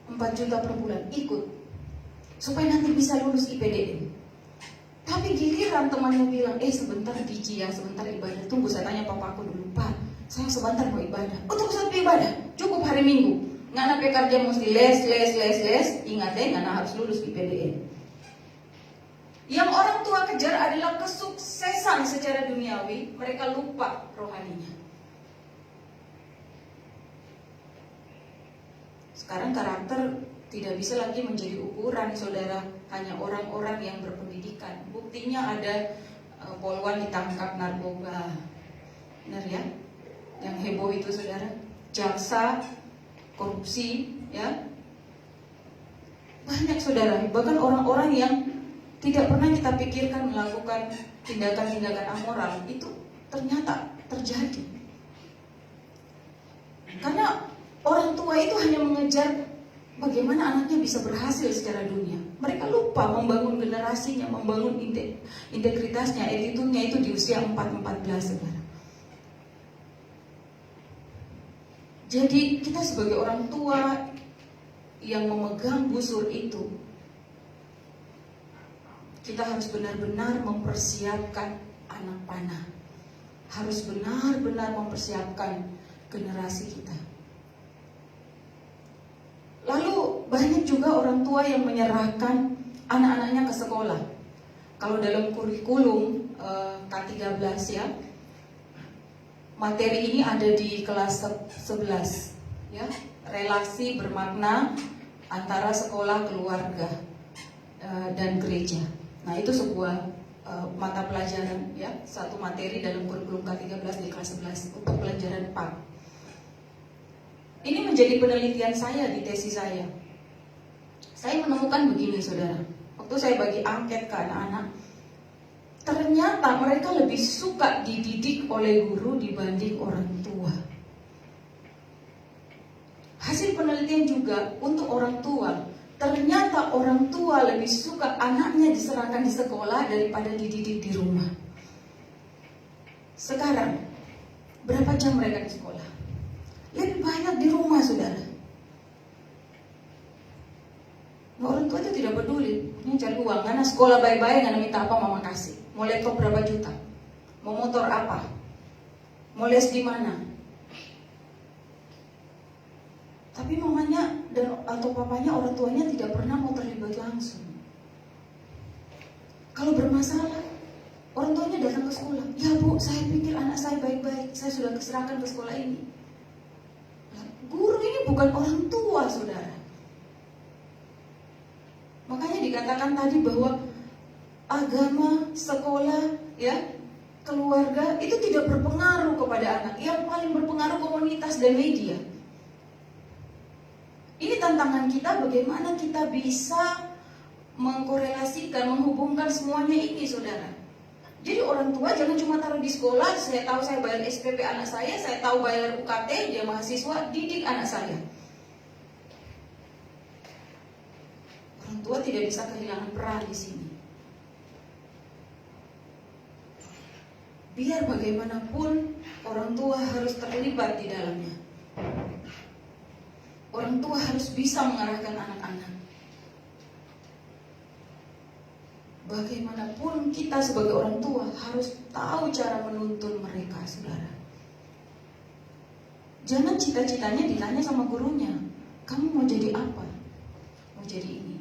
[SPEAKER 5] 4 juta per bulan, ikut. Supaya nanti bisa lulus IPDN. Tapi giliran temannya bilang, sebentar Diji ya, sebentar ibadah. Tunggu saya tanya papaku dulu, Pak, saya sebentar mau ibadah. Untuk satu ibadah, cukup hari Minggu. Ngana pekerja mesti les. Ingat ngana harus lulus IPDN. Yang orang tua kejar adalah kesuksesan secara duniawi, mereka lupa rohaninya. Sekarang karakter tidak bisa lagi menjadi ukuran, saudara, hanya orang-orang yang berpendidikan. Buktinya ada poluan ditangkap narkoba, benar ya? Yang heboh itu, saudara, jaksa korupsi, ya, banyak saudara. Bahkan orang-orang yang tidak pernah kita pikirkan melakukan tindakan-tindakan amoral itu ternyata terjadi. Karena orang tua itu hanya mengejar bagaimana anaknya bisa berhasil secara dunia. Mereka lupa membangun generasinya, membangun integritasnya, attitude-nya itu di usia 14 saudara. Jadi kita sebagai orang tua yang memegang busur itu, kita harus benar-benar mempersiapkan anak panah. Harus benar-benar mempersiapkan generasi kita. Lalu banyak juga orang tua yang menyerahkan anak-anaknya ke sekolah. Kalau dalam kurikulum K13 ya, materi ini ada di kelas 11 ya, relasi bermakna antara sekolah, keluarga, dan gereja. Nah itu sebuah mata pelajaran ya, satu materi dalam kurikulum K13 di kelas 11 untuk pelajaran PAK. Ini menjadi penelitian saya di tesis saya. Saya menemukan begini saudara, waktu saya bagi angket ke anak-anak, ternyata mereka lebih suka dididik oleh guru dibanding orang tua. Hasil penelitian juga untuk orang tua, ternyata orang tua lebih suka anaknya diserahkan di sekolah daripada dididik di rumah. Sekarang, berapa jam mereka di sekolah? Lebih banyak di rumah, saudara. Nah, orang tua itu tidak peduli. Ini cari uang, karena sekolah baik-baik, nggak minta apa mama kasih. Mau laptop berapa juta? Mau motor apa? Mau les di mana? Tapi mamanya atau papanya, orang tuanya tidak pernah mau terlibat langsung. Kalau bermasalah, orang tuanya datang ke sekolah. Ya bu, saya pikir anak saya baik-baik, saya sudah keserahkan ke sekolah ini. Guru ini bukan orang tua, saudara. Makanya dikatakan tadi bahwa agama, sekolah, ya, keluarga itu tidak berpengaruh kepada anak. Yang paling berpengaruh komunitas dan media. Ini tantangan kita, bagaimana kita bisa mengkorelasikan, menghubungkan semuanya ini, saudara. Jadi orang tua jangan cuma taruh di sekolah, saya tahu saya bayar SPP anak saya tahu bayar UKT, dia mahasiswa, didik anak saya. Orang tua tidak bisa kehilangan peran di sini. Biar bagaimanapun, orang tua harus terlibat di dalamnya. Orang tua harus bisa mengarahkan anak-anak. Bagaimanapun kita sebagai orang tua harus tahu cara menuntun mereka, saudara. Jangan cita-citanya ditanya sama gurunya, kamu mau jadi apa? Mau jadi ini.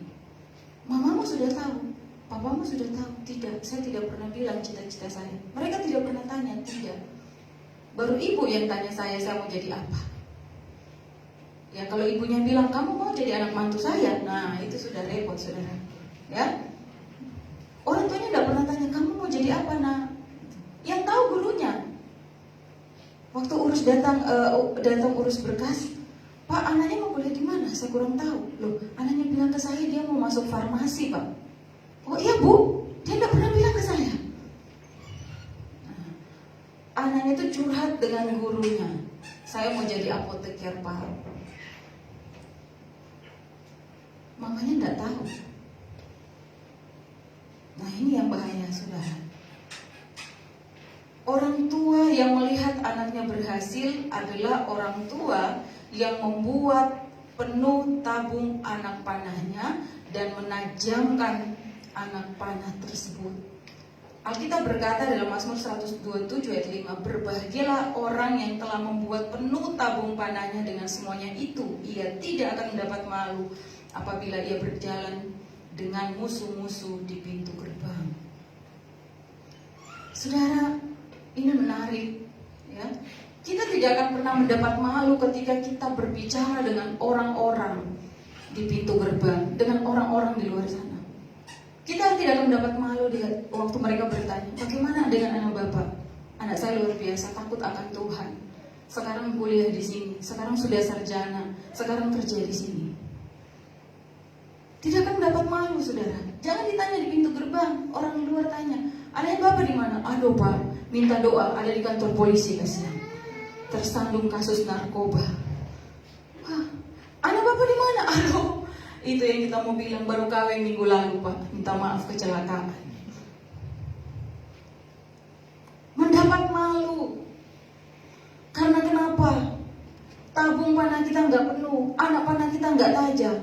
[SPEAKER 5] Mamamu sudah tahu, papamu sudah tahu. Tidak, saya tidak pernah bilang cita-cita saya. Mereka tidak pernah tanya, tidak. Baru ibu yang tanya saya mau jadi apa. Ya kalau ibunya bilang, kamu mau jadi anak mantu saya, nah itu sudah repot, saudara. Ya, orang tuanya tidak pernah tanya, kamu mau jadi apa, nah. Yang tahu gurunya. Waktu datang urus berkas, Pak, anaknya mau kuliah di mana? Saya kurang tahu. Loh, anaknya bilang ke saya dia mau masuk farmasi, Pak. Oh iya, Bu, dia tidak pernah bilang ke saya. Nah, anaknya itu curhat dengan gurunya. Saya mau jadi apoteker, Pak. Mamanya tidak tahu. Nah, ini yang bahaya, saudara. Orang tua yang melihat anaknya berhasil adalah orang tua yang membuat penuh tabung anak panahnya dan menajamkan anak panah tersebut. Alkitab berkata dalam Mazmur 127 ayat 5, berbahagialah orang yang telah membuat penuh tabung panahnya dengan semuanya itu. Ia tidak akan mendapat malu apabila ia berjalan dengan musuh-musuh di pintu gerbang. Saudara, ini menarik, ya. Kita tidak akan pernah mendapat malu ketika kita berbicara dengan orang-orang di pintu gerbang, dengan orang-orang di luar sana. Kita tidak akan mendapat malu waktu mereka bertanya, bagaimana dengan anak Bapak? Anak saya luar biasa, takut akan Tuhan. Sekarang kuliah di sini, sekarang sudah sarjana, sekarang kerja di sini. Tidak akan mendapat malu, saudara. Jangan ditanya di pintu gerbang, orang luar tanya, anaknya Bapak di mana? Aduh Pak, minta doa, ada di kantor polisi kasihan. Tersandung kasus narkoba. Wah, anak Bapak di mana? Aduh, itu yang kita mau bilang baru kawin minggu lalu Pak. Minta maaf kecelakaan. Mendapat malu. Karena kenapa? Tabung panah kita nggak penuh, anak panah kita nggak tajam.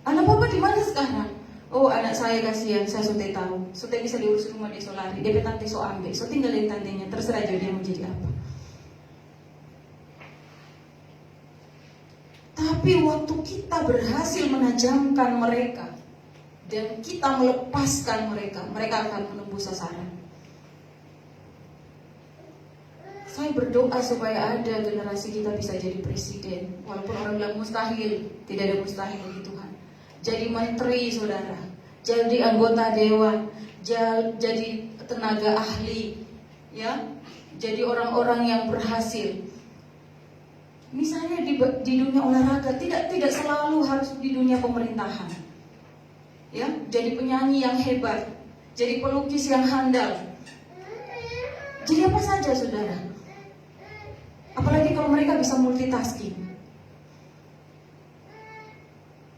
[SPEAKER 5] Anak Bapak di mana sekarang? Oh, anak saya kasihan, saya sudah tahu. Sudah bisa diurus rumah di Solari. Dia tante so ambil, so tinggalin tantenya. Terserah aja dia mau jadi apa. Tapi waktu kita berhasil menajamkan mereka dan kita melepaskan mereka, mereka akan menembus sasaran. Saya berdoa supaya ada generasi kita bisa jadi presiden. Walaupun orang bilang mustahil, tidak ada mustahil bagi Tuhan. Jadi menteri, saudara, jadi anggota dewan, jadi tenaga ahli, ya, jadi orang-orang yang berhasil. Misalnya di dunia olahraga, tidak selalu harus di dunia pemerintahan, ya, jadi penyanyi yang hebat, jadi pelukis yang handal, jadi apa saja, saudara. Apalagi kalau mereka bisa multitasking.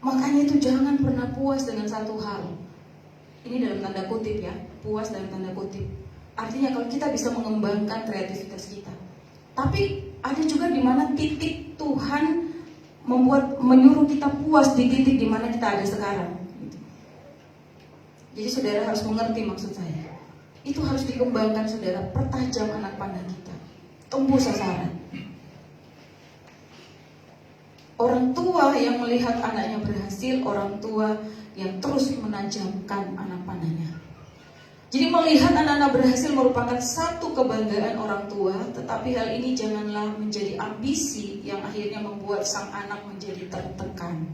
[SPEAKER 5] Makanya itu jangan pernah puas dengan satu hal. Ini dalam tanda kutip ya, puas dalam tanda kutip. Artinya kalau kita bisa mengembangkan kreativitas kita. Tapi ada juga di mana titik Tuhan menyuruh kita puas di titik di mana kita ada sekarang. Jadi saudara harus mengerti maksud saya. Itu harus dikembangkan, saudara, pertajam anak panah kita. Tembus sasaran. Orang tua yang melihat anaknya berhasil, orang tua yang terus menajamkan anak panahnya. Jadi melihat anak-anak berhasil merupakan satu kebanggaan orang tua, tetapi hal ini janganlah menjadi ambisi yang akhirnya membuat sang anak menjadi tertekan.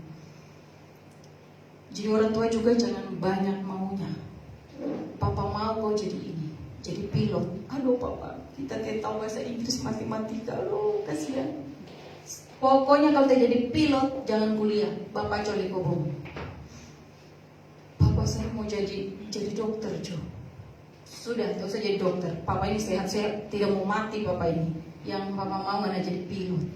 [SPEAKER 5] Jadi orang tua juga jangan banyak maunya. Papa mau kau jadi ini, jadi pilot. Aduh Papa, kita tidak tahu bahasa Inggris, matematika, loh kasihan. Pokoknya kalau tidak jadi pilot, jangan kuliah. Bapak coli kobong. Papa saya mau jadi dokter, Jo. Sudah, tidak usah jadi dokter. Papa ini sehat-sehat, tidak mau mati Papa ini. Yang Papa mau mana jadi pilot.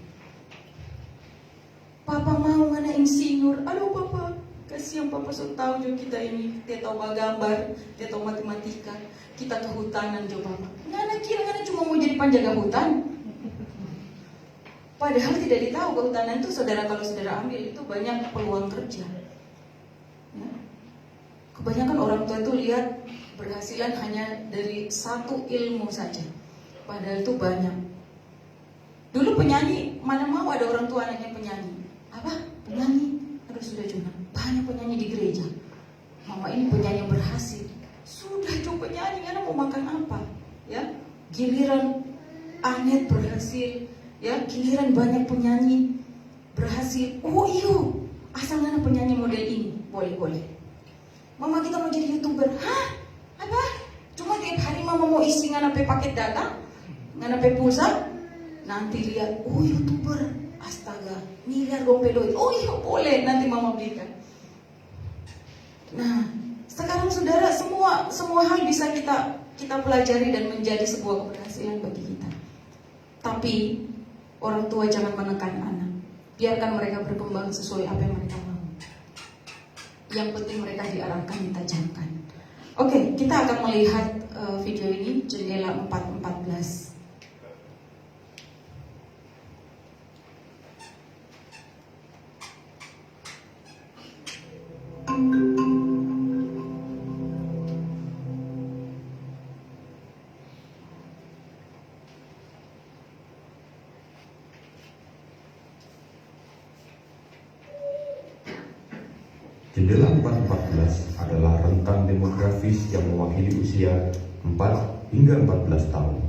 [SPEAKER 5] Papa mau mana insinyur. Aduh Papa, kasihan Papa so tahu Jo kita ini. Dia tahu gambar, dia tahu matematika. Kita kehutanan Jo Papa. Ngana kira ngana cuma mau jadi penjaga hutan. Padahal tidak ditahu kehutanan itu, saudara, kalau saudara ambil itu banyak peluang kerja. Ya. Kebanyakan orang tua itu lihat berhasilan hanya dari satu ilmu saja, padahal itu banyak. Dulu penyanyi, mana mau ada orang tua anaknya penyanyi. Apa? Penyanyi? Aduh, sudah junang. Banyak penyanyi di gereja. Mama ini penyanyi yang berhasil. Sudah coba penyanyi, anak mau makan apa? Ya, giliran Anet berhasil. Ya, giliran banyak penyanyi berhasil. Oh iyo, asal anak penyanyi model ini, boleh. Mama kita mau jadi YouTuber. Hah? Apa? Cuma tiap hari mama mau isi nganape paket data, nganape pulsa. Nanti lihat, oh YouTuber, astaga, miliar gompeloid. Oh iya boleh, nanti mama belikan. Nah, sekarang saudara, semua hal bisa kita pelajari dan menjadi sebuah keberhasilan bagi kita. Tapi orang tua jangan menekan anak. Biarkan mereka berkembang sesuai apa yang mereka mau. Yang penting mereka diarahkan, ditajamkan. Oke, kita akan melihat video ini, jendela 4:14.
[SPEAKER 6] Jendela 414 adalah rentang demografis yang mewakili usia 4 hingga 14 tahun.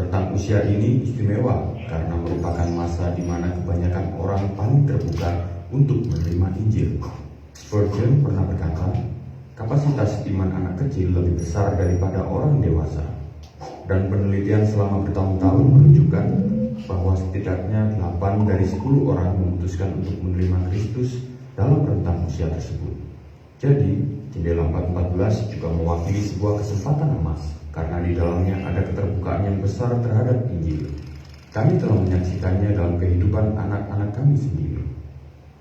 [SPEAKER 6] Rentang usia ini istimewa karena merupakan masa di mana kebanyakan orang paling terbuka untuk menerima Injil. Spurgeon pernah berkata, kapasitas iman anak kecil lebih besar daripada orang dewasa. Dan penelitian selama bertahun-tahun menunjukkan bahwa setidaknya 8 dari 10 orang memutuskan untuk menerima Kristus dalam rentang usia tersebut. Jadi, jendela 414 juga mewakili sebuah kesempatan emas karena di dalamnya ada keterbukaan yang besar terhadap Injil. Kami telah menyaksikannya dalam kehidupan anak-anak kami sendiri.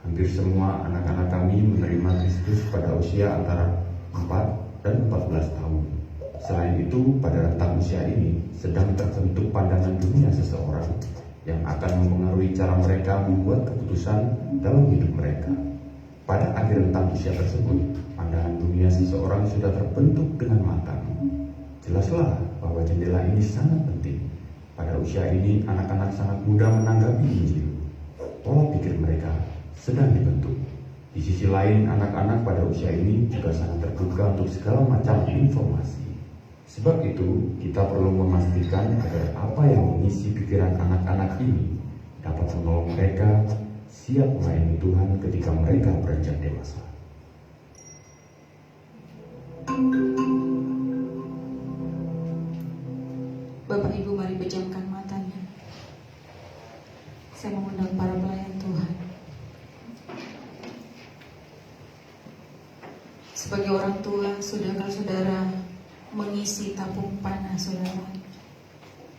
[SPEAKER 6] Hampir semua anak-anak kami menerima Kristus pada usia antara 4 dan 14 tahun. Selain itu, pada rentang usia ini sedang terbentuk pandangan dunia seseorang yang akan mempengaruhi cara mereka membuat keputusan dalam hidup mereka. Pada akhir rentang usia tersebut, pandangan dunia seseorang sudah terbentuk dengan matang. Jelaslah bahwa jendela ini sangat penting. Pada usia ini, anak-anak sangat mudah menanggapi Injil. Pola pikir mereka sedang dibentuk. Di sisi lain, anak-anak pada usia ini juga sangat terbuka untuk segala macam informasi. Sebab itu, kita perlu memastikan agar apa yang mengisi pikiran anak-anak ini dapat menolong mereka siap melayani Tuhan ketika mereka beranjak dewasa.
[SPEAKER 5] Bapak Ibu, mari pejamkan matanya. Saya mengundang para pelayan Tuhan. Sebagai orang tua, sudahkah saudara mengisi tabung panah saudara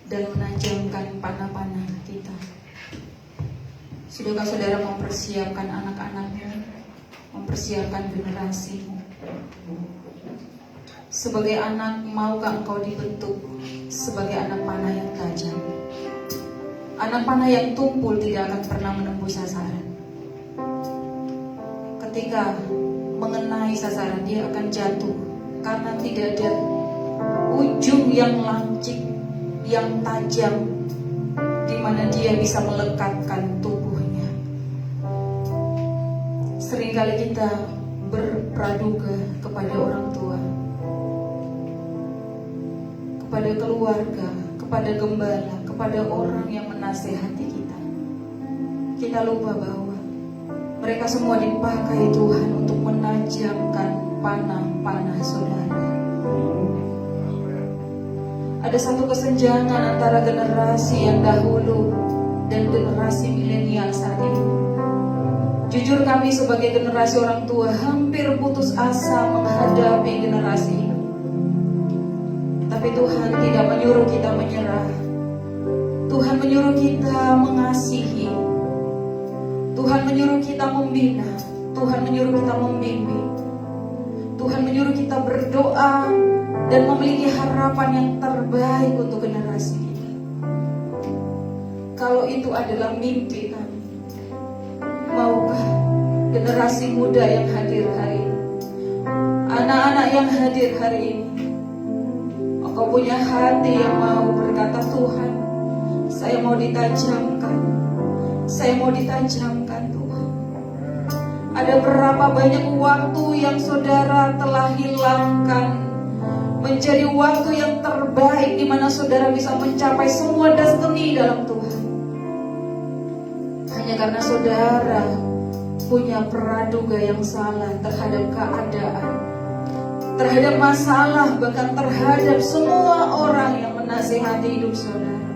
[SPEAKER 5] dan menajamkan panah-panah kita? Sudahkah saudara mempersiapkan anak-anakmu, mempersiapkan generasimu? Sebagai anak, maukah engkau dibentuk sebagai anak panah yang tajam? Anak panah yang tumpul tidak akan pernah menembus sasaran. Ketika mengenai sasaran, dia akan jatuh karena tidak ada ujung yang lancip, yang tajam, di mana dia bisa melekatkan tubuhnya. Seringkali kita berpraduga kepada orang tua, kepada keluarga, kepada gembala, kepada orang yang menasehati kita. Kita lupa bahwa mereka semua dipakai Tuhan untuk menajamkan panah-panah saudara. Ada satu kesenjangan antara generasi yang dahulu dan generasi milenial saat ini. Jujur, kami sebagai generasi orang tua hampir putus asa menghadapi generasi ini. Tapi Tuhan tidak menyuruh kita menyerah. Tuhan menyuruh kita mengasihi. Tuhan menyuruh kita membina. Tuhan menyuruh kita membimbing. Tuhan menyuruh kita berdoa dan memiliki harapan yang terbaik untuk generasi kita. kalau itu adalah mimpi kami. Maukah generasi muda yang hadir hari ini, anak-anak yang hadir hari ini, Engkau punya hati yang mau berkata, Tuhan, saya mau ditajamkan, saya mau ditajamkan Tuhan. Ada berapa banyak waktu yang saudara telah hilangkan menjadi waktu yang terbaik di mana saudara bisa mencapai semua destiny dalam Tuhan. Hanya karena saudara punya praduga yang salah terhadap keadaan, terhadap masalah, bahkan terhadap semua orang yang menasihati hidup saudara,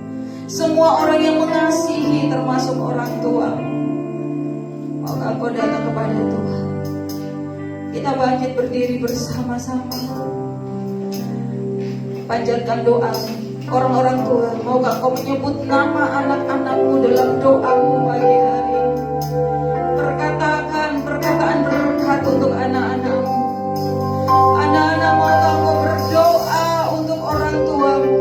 [SPEAKER 5] semua orang yang mengasihi, termasuk orang tua. Maukah kau datang kepada Tuhan? Kita bangkit berdiri bersama-sama, panjatkan doa. Orang-orang tua, maukah kau menyebut nama anak-anakmu dalam doamu pagi hari ini? Perkatakan perkataan berkat untuk anak-anakmu. Anak-anak, maukah kau berdoa untuk orang tuamu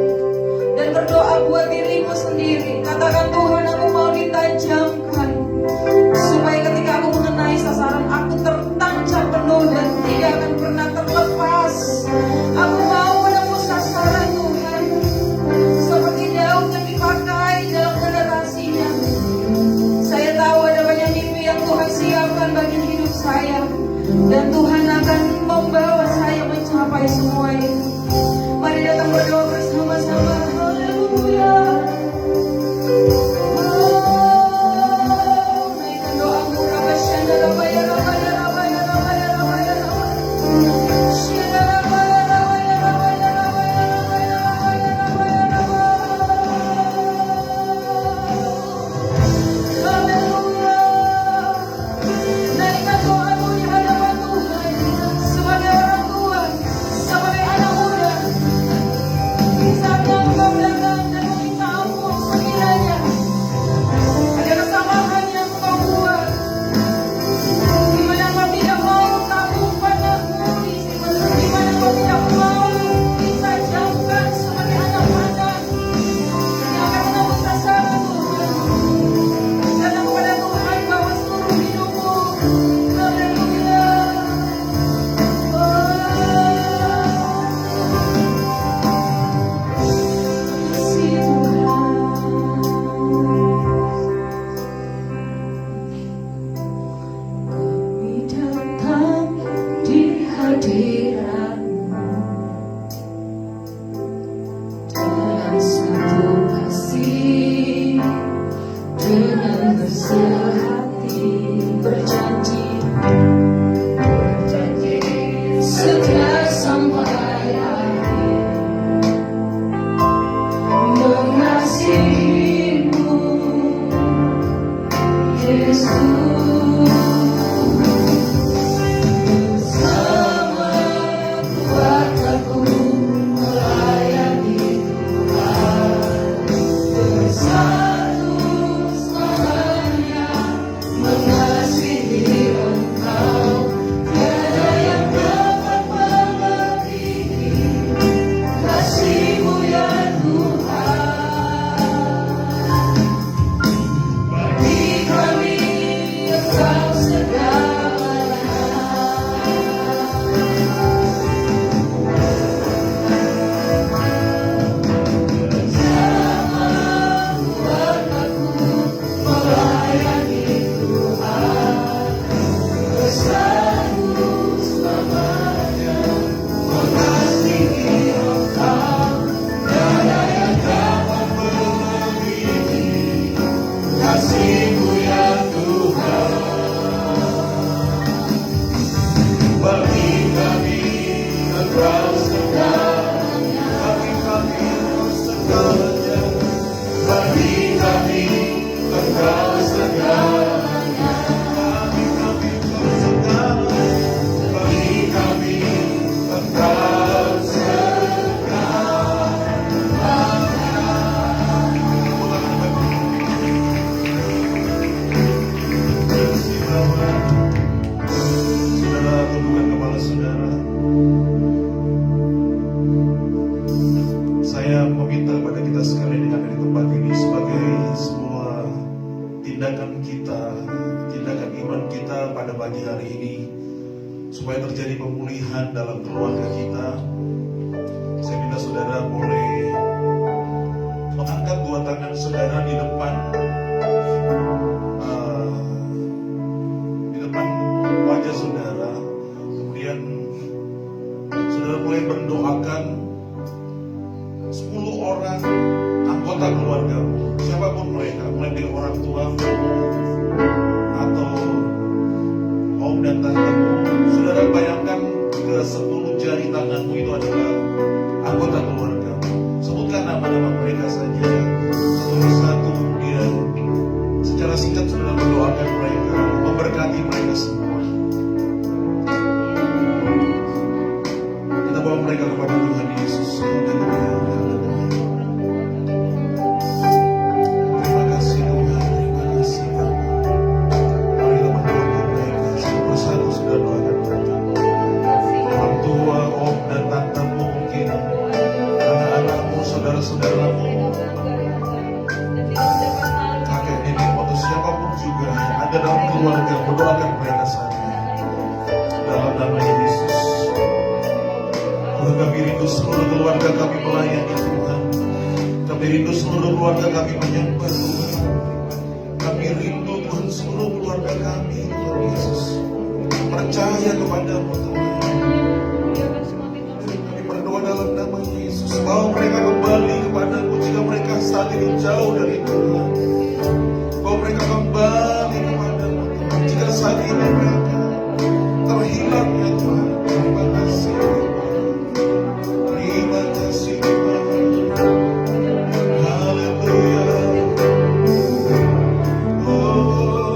[SPEAKER 5] dan berdoa buat dirimu sendiri. Katakan, Tuhan, aku mau ditajamkan supaya ketika aku mengenai sasaran, aku tertancap penuh dan tidak akan pernah terlepas. Aku mau menembus sasaran Tuhan, seperti Daud yang dipakai dalam generasinya. Saya tahu ada banyak mimpi yang Tuhan siapkan bagi hidup saya, dan Tuhan akan membawa saya mencapai semua itu. Mari datang berdoa bersama-sama. Haleluya. Naikkan doamu, Rabbashanda, Rabbaya, Rabbaya, Rabbaya, Rabbaya, Rabbaya, Rabbaya. Shanda, Rabbaya, Rabbaya, Rabbaya, Rabbaya, Rabbaya, Rabbaya, Rabbaya, Rabbaya. Haleluya. Naikkan doamu di hadapan Tuhan sebagai orang tua, sebagai anak muda. Saatnya engkau datang dan meminta ampun sekiranya ada kesalahan yang engkau buat, di mana engkau tidak mau tabung padamu, di mana engkau tidak mau ditajamkan sebagai anak-anak yang akan menembus sasaran Tuhan. Datang kepada Tuhan, bawa seluruh hidupmu. Haleluya. Kasih Tuhan. Kami datang di hadirat-Mu dengan satu kasih, dengan bersehati berjanji setia sampai akhir mengasihi-Mu, Yesus. Bersama
[SPEAKER 7] supaya terjadi pemulihan dalam keluarga kita. Saya minta saudara boleh mengangkat dua tangan saudara di depan wajah saudara. Kemudian saudara boleh mendoakan 10 orang anggota keluargamu, siapapun mereka, mulai dari orang tuamu atau om dan tantemu. Saudara bayangkan ke 10 jari tanganmu itu adalah anggota keluarga. Sebutkan nama-nama mereka saja satu persatu, kemudian secara singkat saudara mendoakan mereka, memberkati mereka semua. Kita bawa mereka kepada Tuhan Yesus. Terima kasih Tuhan, terima kasih Bapa. Mari kita mendoakan mereka satu persatu, sudah doakan mereka. Orang tua, om dan tantemu, mungkin anak-anakmu, saudara-saudaramu, kakek nenek atau siapapun juga yang ada dalam keluarga, mendoakan mereka saja dalam nama Yesus. Tuhan, kami rindu seluruh keluarga kami melayani Tuhan. Kami rindu seluruh keluarga kami menyembah Tuhan. Kami rindu Tuhan seluruh keluarga kami, Tuhan Yesus, percaya kepadamu Tuhan. Kami berdoa dalam nama Yesus, bawa mereka kembali kepadamu jika mereka saat ini jauh dari Tuhan. Bawa mereka kembali kepadamu Tuhan jika saat ini mereka terhilang ya Tuhan. Terima kasih Tuhan. Terima kasih Tuhan. Haleluya. Oh,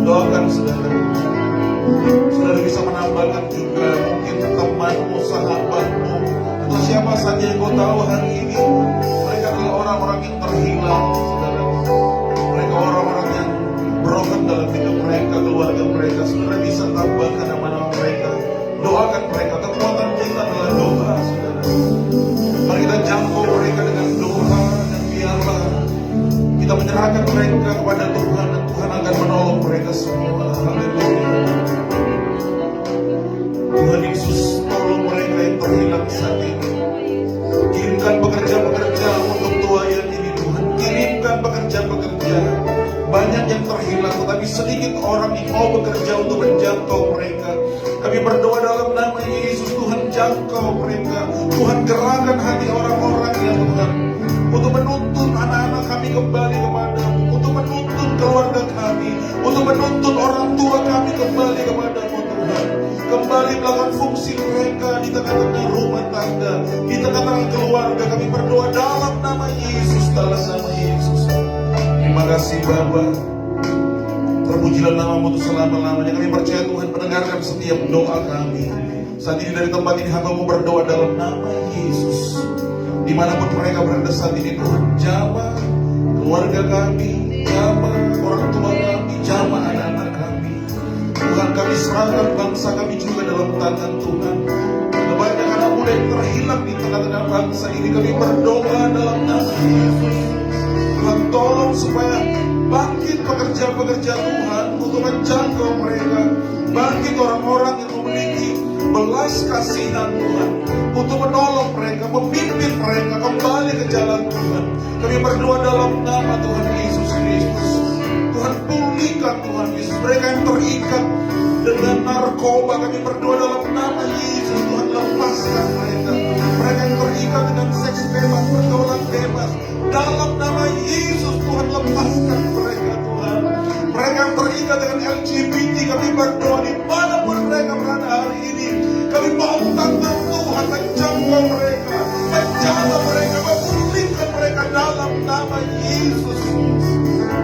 [SPEAKER 7] doakan saudara. Saudara bisa menambahkan juga mungkin temanmu, sahabatmu, atau siapa saja yang kau tahu hari ini mereka adalah orang-orang yang terhilang, saudara. Mereka orang-orang yang broken dalam hidup mereka, keluarga mereka. Saudara bisa tambahkan nama-nama mereka, doakan mereka. Kekuatan kita adalah doa, saudara. Mari kita jangkau mereka dengan doa, dan biarlah kita menyerahkan mereka kepada Tuhan, dan Tuhan akan menolong mereka semua. Haleluya. Tuhan Yesus, tolong mereka yang terhilang saat ini. Kirimkan pekerja-pekerja untuk tuayan ini Tuhan. Kirimkan pekerja-pekerja. Banyak yang terhilang, tetapi sedikit orang yang mau bekerja untuk menjangkau mereka. Kami berdoa dalam nama Yesus, Tuhan jangkau mereka. Tuhan gerakkan hati orang-orang ya Tuhan, untuk menuntun anak-anak kami kembali kepadamu, untuk menuntun keluarga kami, untuk menuntun orang tua kami kembali kepadamu Tuhan. Kembali melakukan fungsi mereka di tengah-tengah rumah tangga, di tengah-tengah keluarga. Kami berdoa dalam nama Yesus, dalam nama Yesus. Terima kasih Bapa. Terpujilah namamu untuk selama-lamanya. Kami percaya Tuhan mendengarkan setiap doa kami. Saat ini dari tempat ini hamba-Mu berdoa dalam nama Yesus. Dimanapun mereka berada saat ini Tuhan, jamah keluarga kami, jamah orang tua kami, jamah anak-anak kami. Tuhan, kami serahkan bangsa kami juga dalam tangan Tuhan. Banyak anak muda yang terhilang di tengah-tengah bangsa ini. Kami berdoa dalam nama Yesus. Tuhan, tolong supaya bangkit pekerja-pekerja Tuhan untuk menjangkau mereka. Bangkit orang-orang yang memiliki belas kasihan Tuhan, untuk menolong mereka, memimpin mereka kembali ke jalan Tuhan. Kami berdoa dalam nama Tuhan Yesus Kristus. Tuhan, pulihkan Tuhan Yesus mereka yang terikat dengan narkoba. Kami berdoa dalam nama Yesus, Tuhan lepaskan mereka. Mereka yang terikat dengan seks bebas, pergaulan bebas, dalam nama Yesus Tuhan lepaskan mereka Tuhan. Mereka yang terikat dengan LGBT, kami berdoa dimanapun mereka berada hari ini. Kami mau tangan Tuhan menjangkau mereka, menjaga mereka, memulihkan mereka dalam nama Yesus.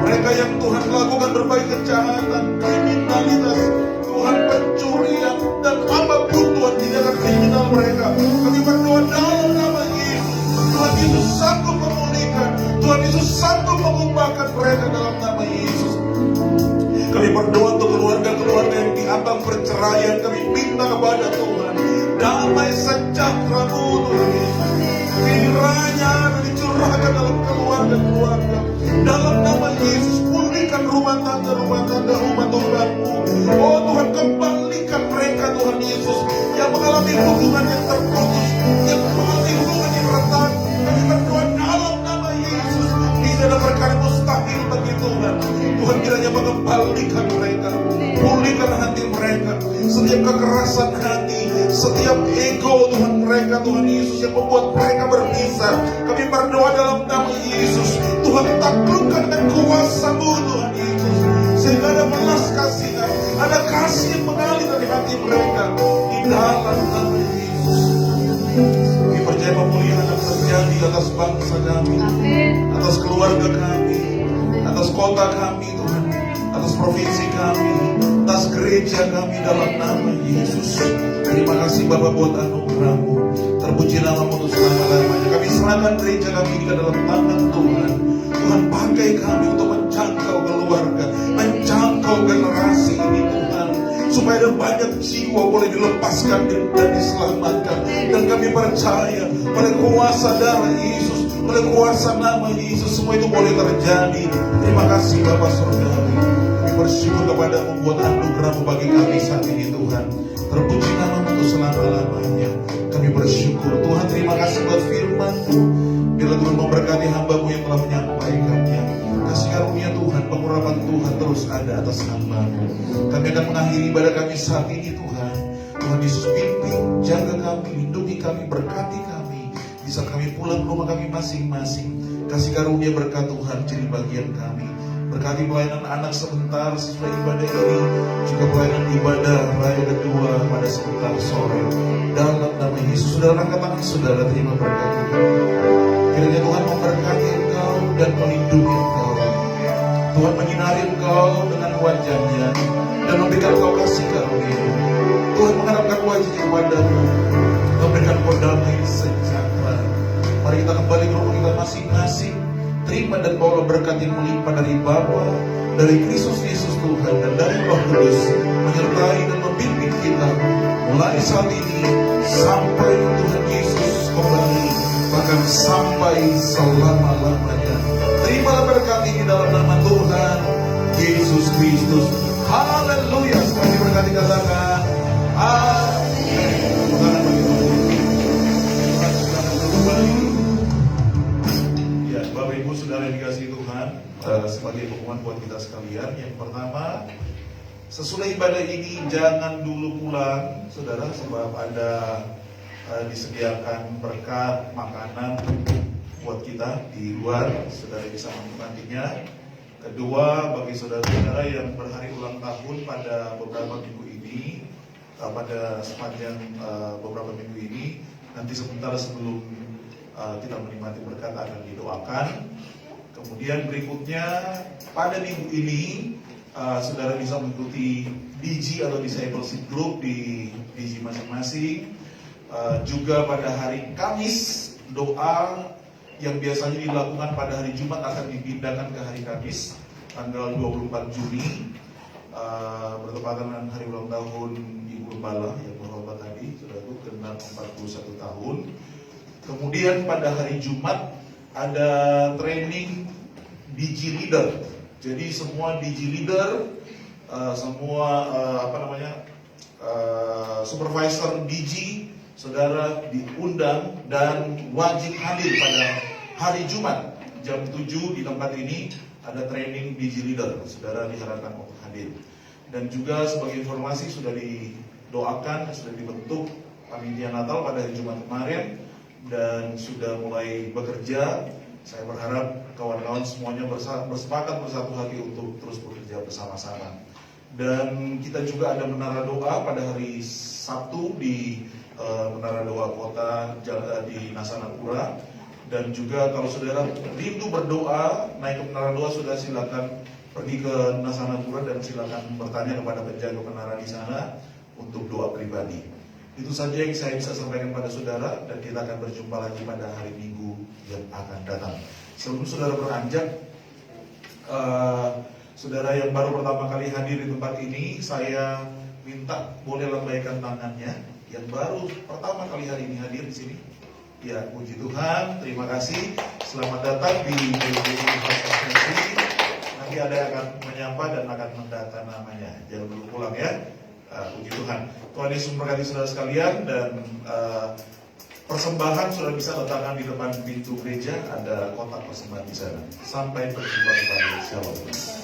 [SPEAKER 7] Mereka yang Tuhan lakukan berbagai kejahatan, kriminalitas, Tuhan pencurian, dan apapun Tuhan tindakan kriminal mereka, kami berdoa dalam nama Yesus. Tuhan Yesus sanggup memulihkan, Tuhan Yesus sanggup mengubahkan mereka dalam nama Yesus. Kami berdoa untuk keluarga-keluarga yang diambang perceraian. Kami minta kepada Tuhan damai sejahtera-Mu Tuhan Yesus. Kiranya dicurahkan dalam keluarga-keluarga. Dalam nama Yesus, pulihkan rumah tangga, rumah tangga, rumah Tuhan-Mu kembali hubungan yang terputus, yang kembali hubungan yang retak. Kami berdoa dalam nama Yesus, tidak ada perkara mustahil bagi Tuhan. Tuhan kiranya mengembalikan mereka, pulihkan hati mereka, setiap kekerasan hati, setiap ego Tuhan mereka, Tuhan Yesus, yang membuat mereka berpisah. Kami berdoa dalam nama Yesus, Tuhan taklukkan dengan kuasa-Mu Tuhan Yesus, sehingga ada belas kasihan, ada kasih yang mengalir dari hati mereka di dalam nama Yesus. Kami percaya pemulihan akan terjadi atas bangsa kami, atas keluarga kami, atas kota kami Tuhan, atas provinsi kami, atas gereja kami dalam nama Yesus. Terima kasih Bapa buat anugerah-Mu. Terpuji nama-Mu untuk selama-lamanya. Kami serahkan gereja kami di dalam tangan Tuhan. Tuhan pakai kami untuk menjangkau keluarga, menjangkau generasi ini Tuhan, supaya ada banyak jiwa boleh dilepaskan dan diselamatkan. Dan kami percaya oleh kuasa darah Yesus, oleh kuasa nama Yesus, semua itu boleh terjadi. Terima kasih Bapa Surgawi. Kami bersyukur kepada-Mu buat anugerah-Mu bagi kami saat ini Tuhan. Terpuji nama-Mu untuk selama-lamanya. Kami bersyukur Tuhan, terima kasih buat firman-Mu. Bila Tuhan memberkati hamba-Mu yang telah menyampaikannya, kasih karunia Tuhan, pengurapan Tuhan terus ada atas hamba-Mu. Kami akan mengakhiri ibadah kami saat ini Tuhan. Tuhan Yesus pimpin, jaga kami, lindungi kami, berkati kami. Bisa kami pulang ke rumah kami masing-masing. Kasih karunia berkat Tuhan jadi bagian kami. Berkati pelayanan anak sebentar sesuai ibadah ini, juga pelayanan ibadah raya kedua pada sebentar sore. Dalam nama Yesus, saudara angkat tangan saudara, terima berkat Tuhan. Kiranya Tuhan memberkati engkau dan melindungi engkau. Tuhan menyinari engkau dengan wajahnya dan memberikan engkau kasih karunia. Tuhan mengharapkan wajahnya kepadamu, memberikan engkau damai sejahtera. Mari kita kembali ke rumah kita masing-masing. Terima dan bawa berkat yang melimpah dari Bapa, dari Kristus Yesus Tuhan, dan dari Roh Kudus, menyertai dan membimbing kita mulai saat ini sampai Tuhan Yesus kembali, bahkan sampai selama-lamanya. Terimalah berkat ini dalam nama Tuhan Yesus Kristus. Haleluya. Sekali berkati katakan amin. Tangan bagi Tuhan. Silakan kembali. Ya, Bapak Ibu Saudara yang dikasihi Tuhan, sebagai pengumuman buat kita sekalian, yang pertama, sesudah ibadah ini jangan dulu pulang, saudara, sebab ada disediakan berkat makanan buat kita di luar, saudara bisa menikmatinya. Kedua, bagi saudara-saudara yang berhari ulang tahun pada beberapa minggu ini, pada sepanjang beberapa minggu ini, nanti sebentar sebelum kita menikmati berkat akan didoakan. Kemudian berikutnya pada minggu ini saudara bisa mengikuti DG atau Discipleship Group di DG masing-masing. Juga pada hari Kamis, doa yang biasanya dilakukan pada hari Jumat akan dipindahkan ke hari Kamis tanggal 24 Juni, bertepatan dengan hari ulang tahun Ibu Gembala yang berkhotbah tadi, saudara itu genap 41 tahun. Kemudian pada hari Jumat ada training DG Leader. Jadi semua DG Leader, semua supervisor DG, saudara diundang dan wajib hadir pada hari Jumat jam 7 di tempat ini ada training DG Leader. Saudara diharapkan untuk hadir. Dan juga sebagai informasi sudah didoakan, sudah dibentuk panitia Natal pada hari Jumat kemarin dan sudah mulai bekerja. Saya berharap kawan-kawan semuanya bersepakat bersatu hati untuk terus bekerja bersama-sama. Dan kita juga ada menara doa pada hari Sabtu di menara doa kota di Nasanapura. Dan juga kalau saudara rindu berdoa, naik ke menara doa, sudah silakan pergi ke Nasanapura dan silakan bertanya kepada penjaga menara di sana untuk doa pribadi. Itu saja yang saya bisa sampaikan pada saudara, dan kita akan berjumpa lagi pada hari Minggu yang akan datang. Sebelum saudara beranjak, saudara yang baru pertama kali hadir di tempat ini, saya minta boleh lambaikan tangannya. Yang baru pertama kali hari ini hadir di sini, ya puji Tuhan, terima kasih. Selamat datang di Nanti ada yang akan menyapa dan akan mendata namanya. Jangan dulu pulang ya. Puji Tuhan. Tuhan Yesus memberkati saudara sekalian, dan persembahan sudah bisa letakkan di depan pintu gereja, ada kotak persembahan di sana. Sampai berjumpa kembali. Shalom.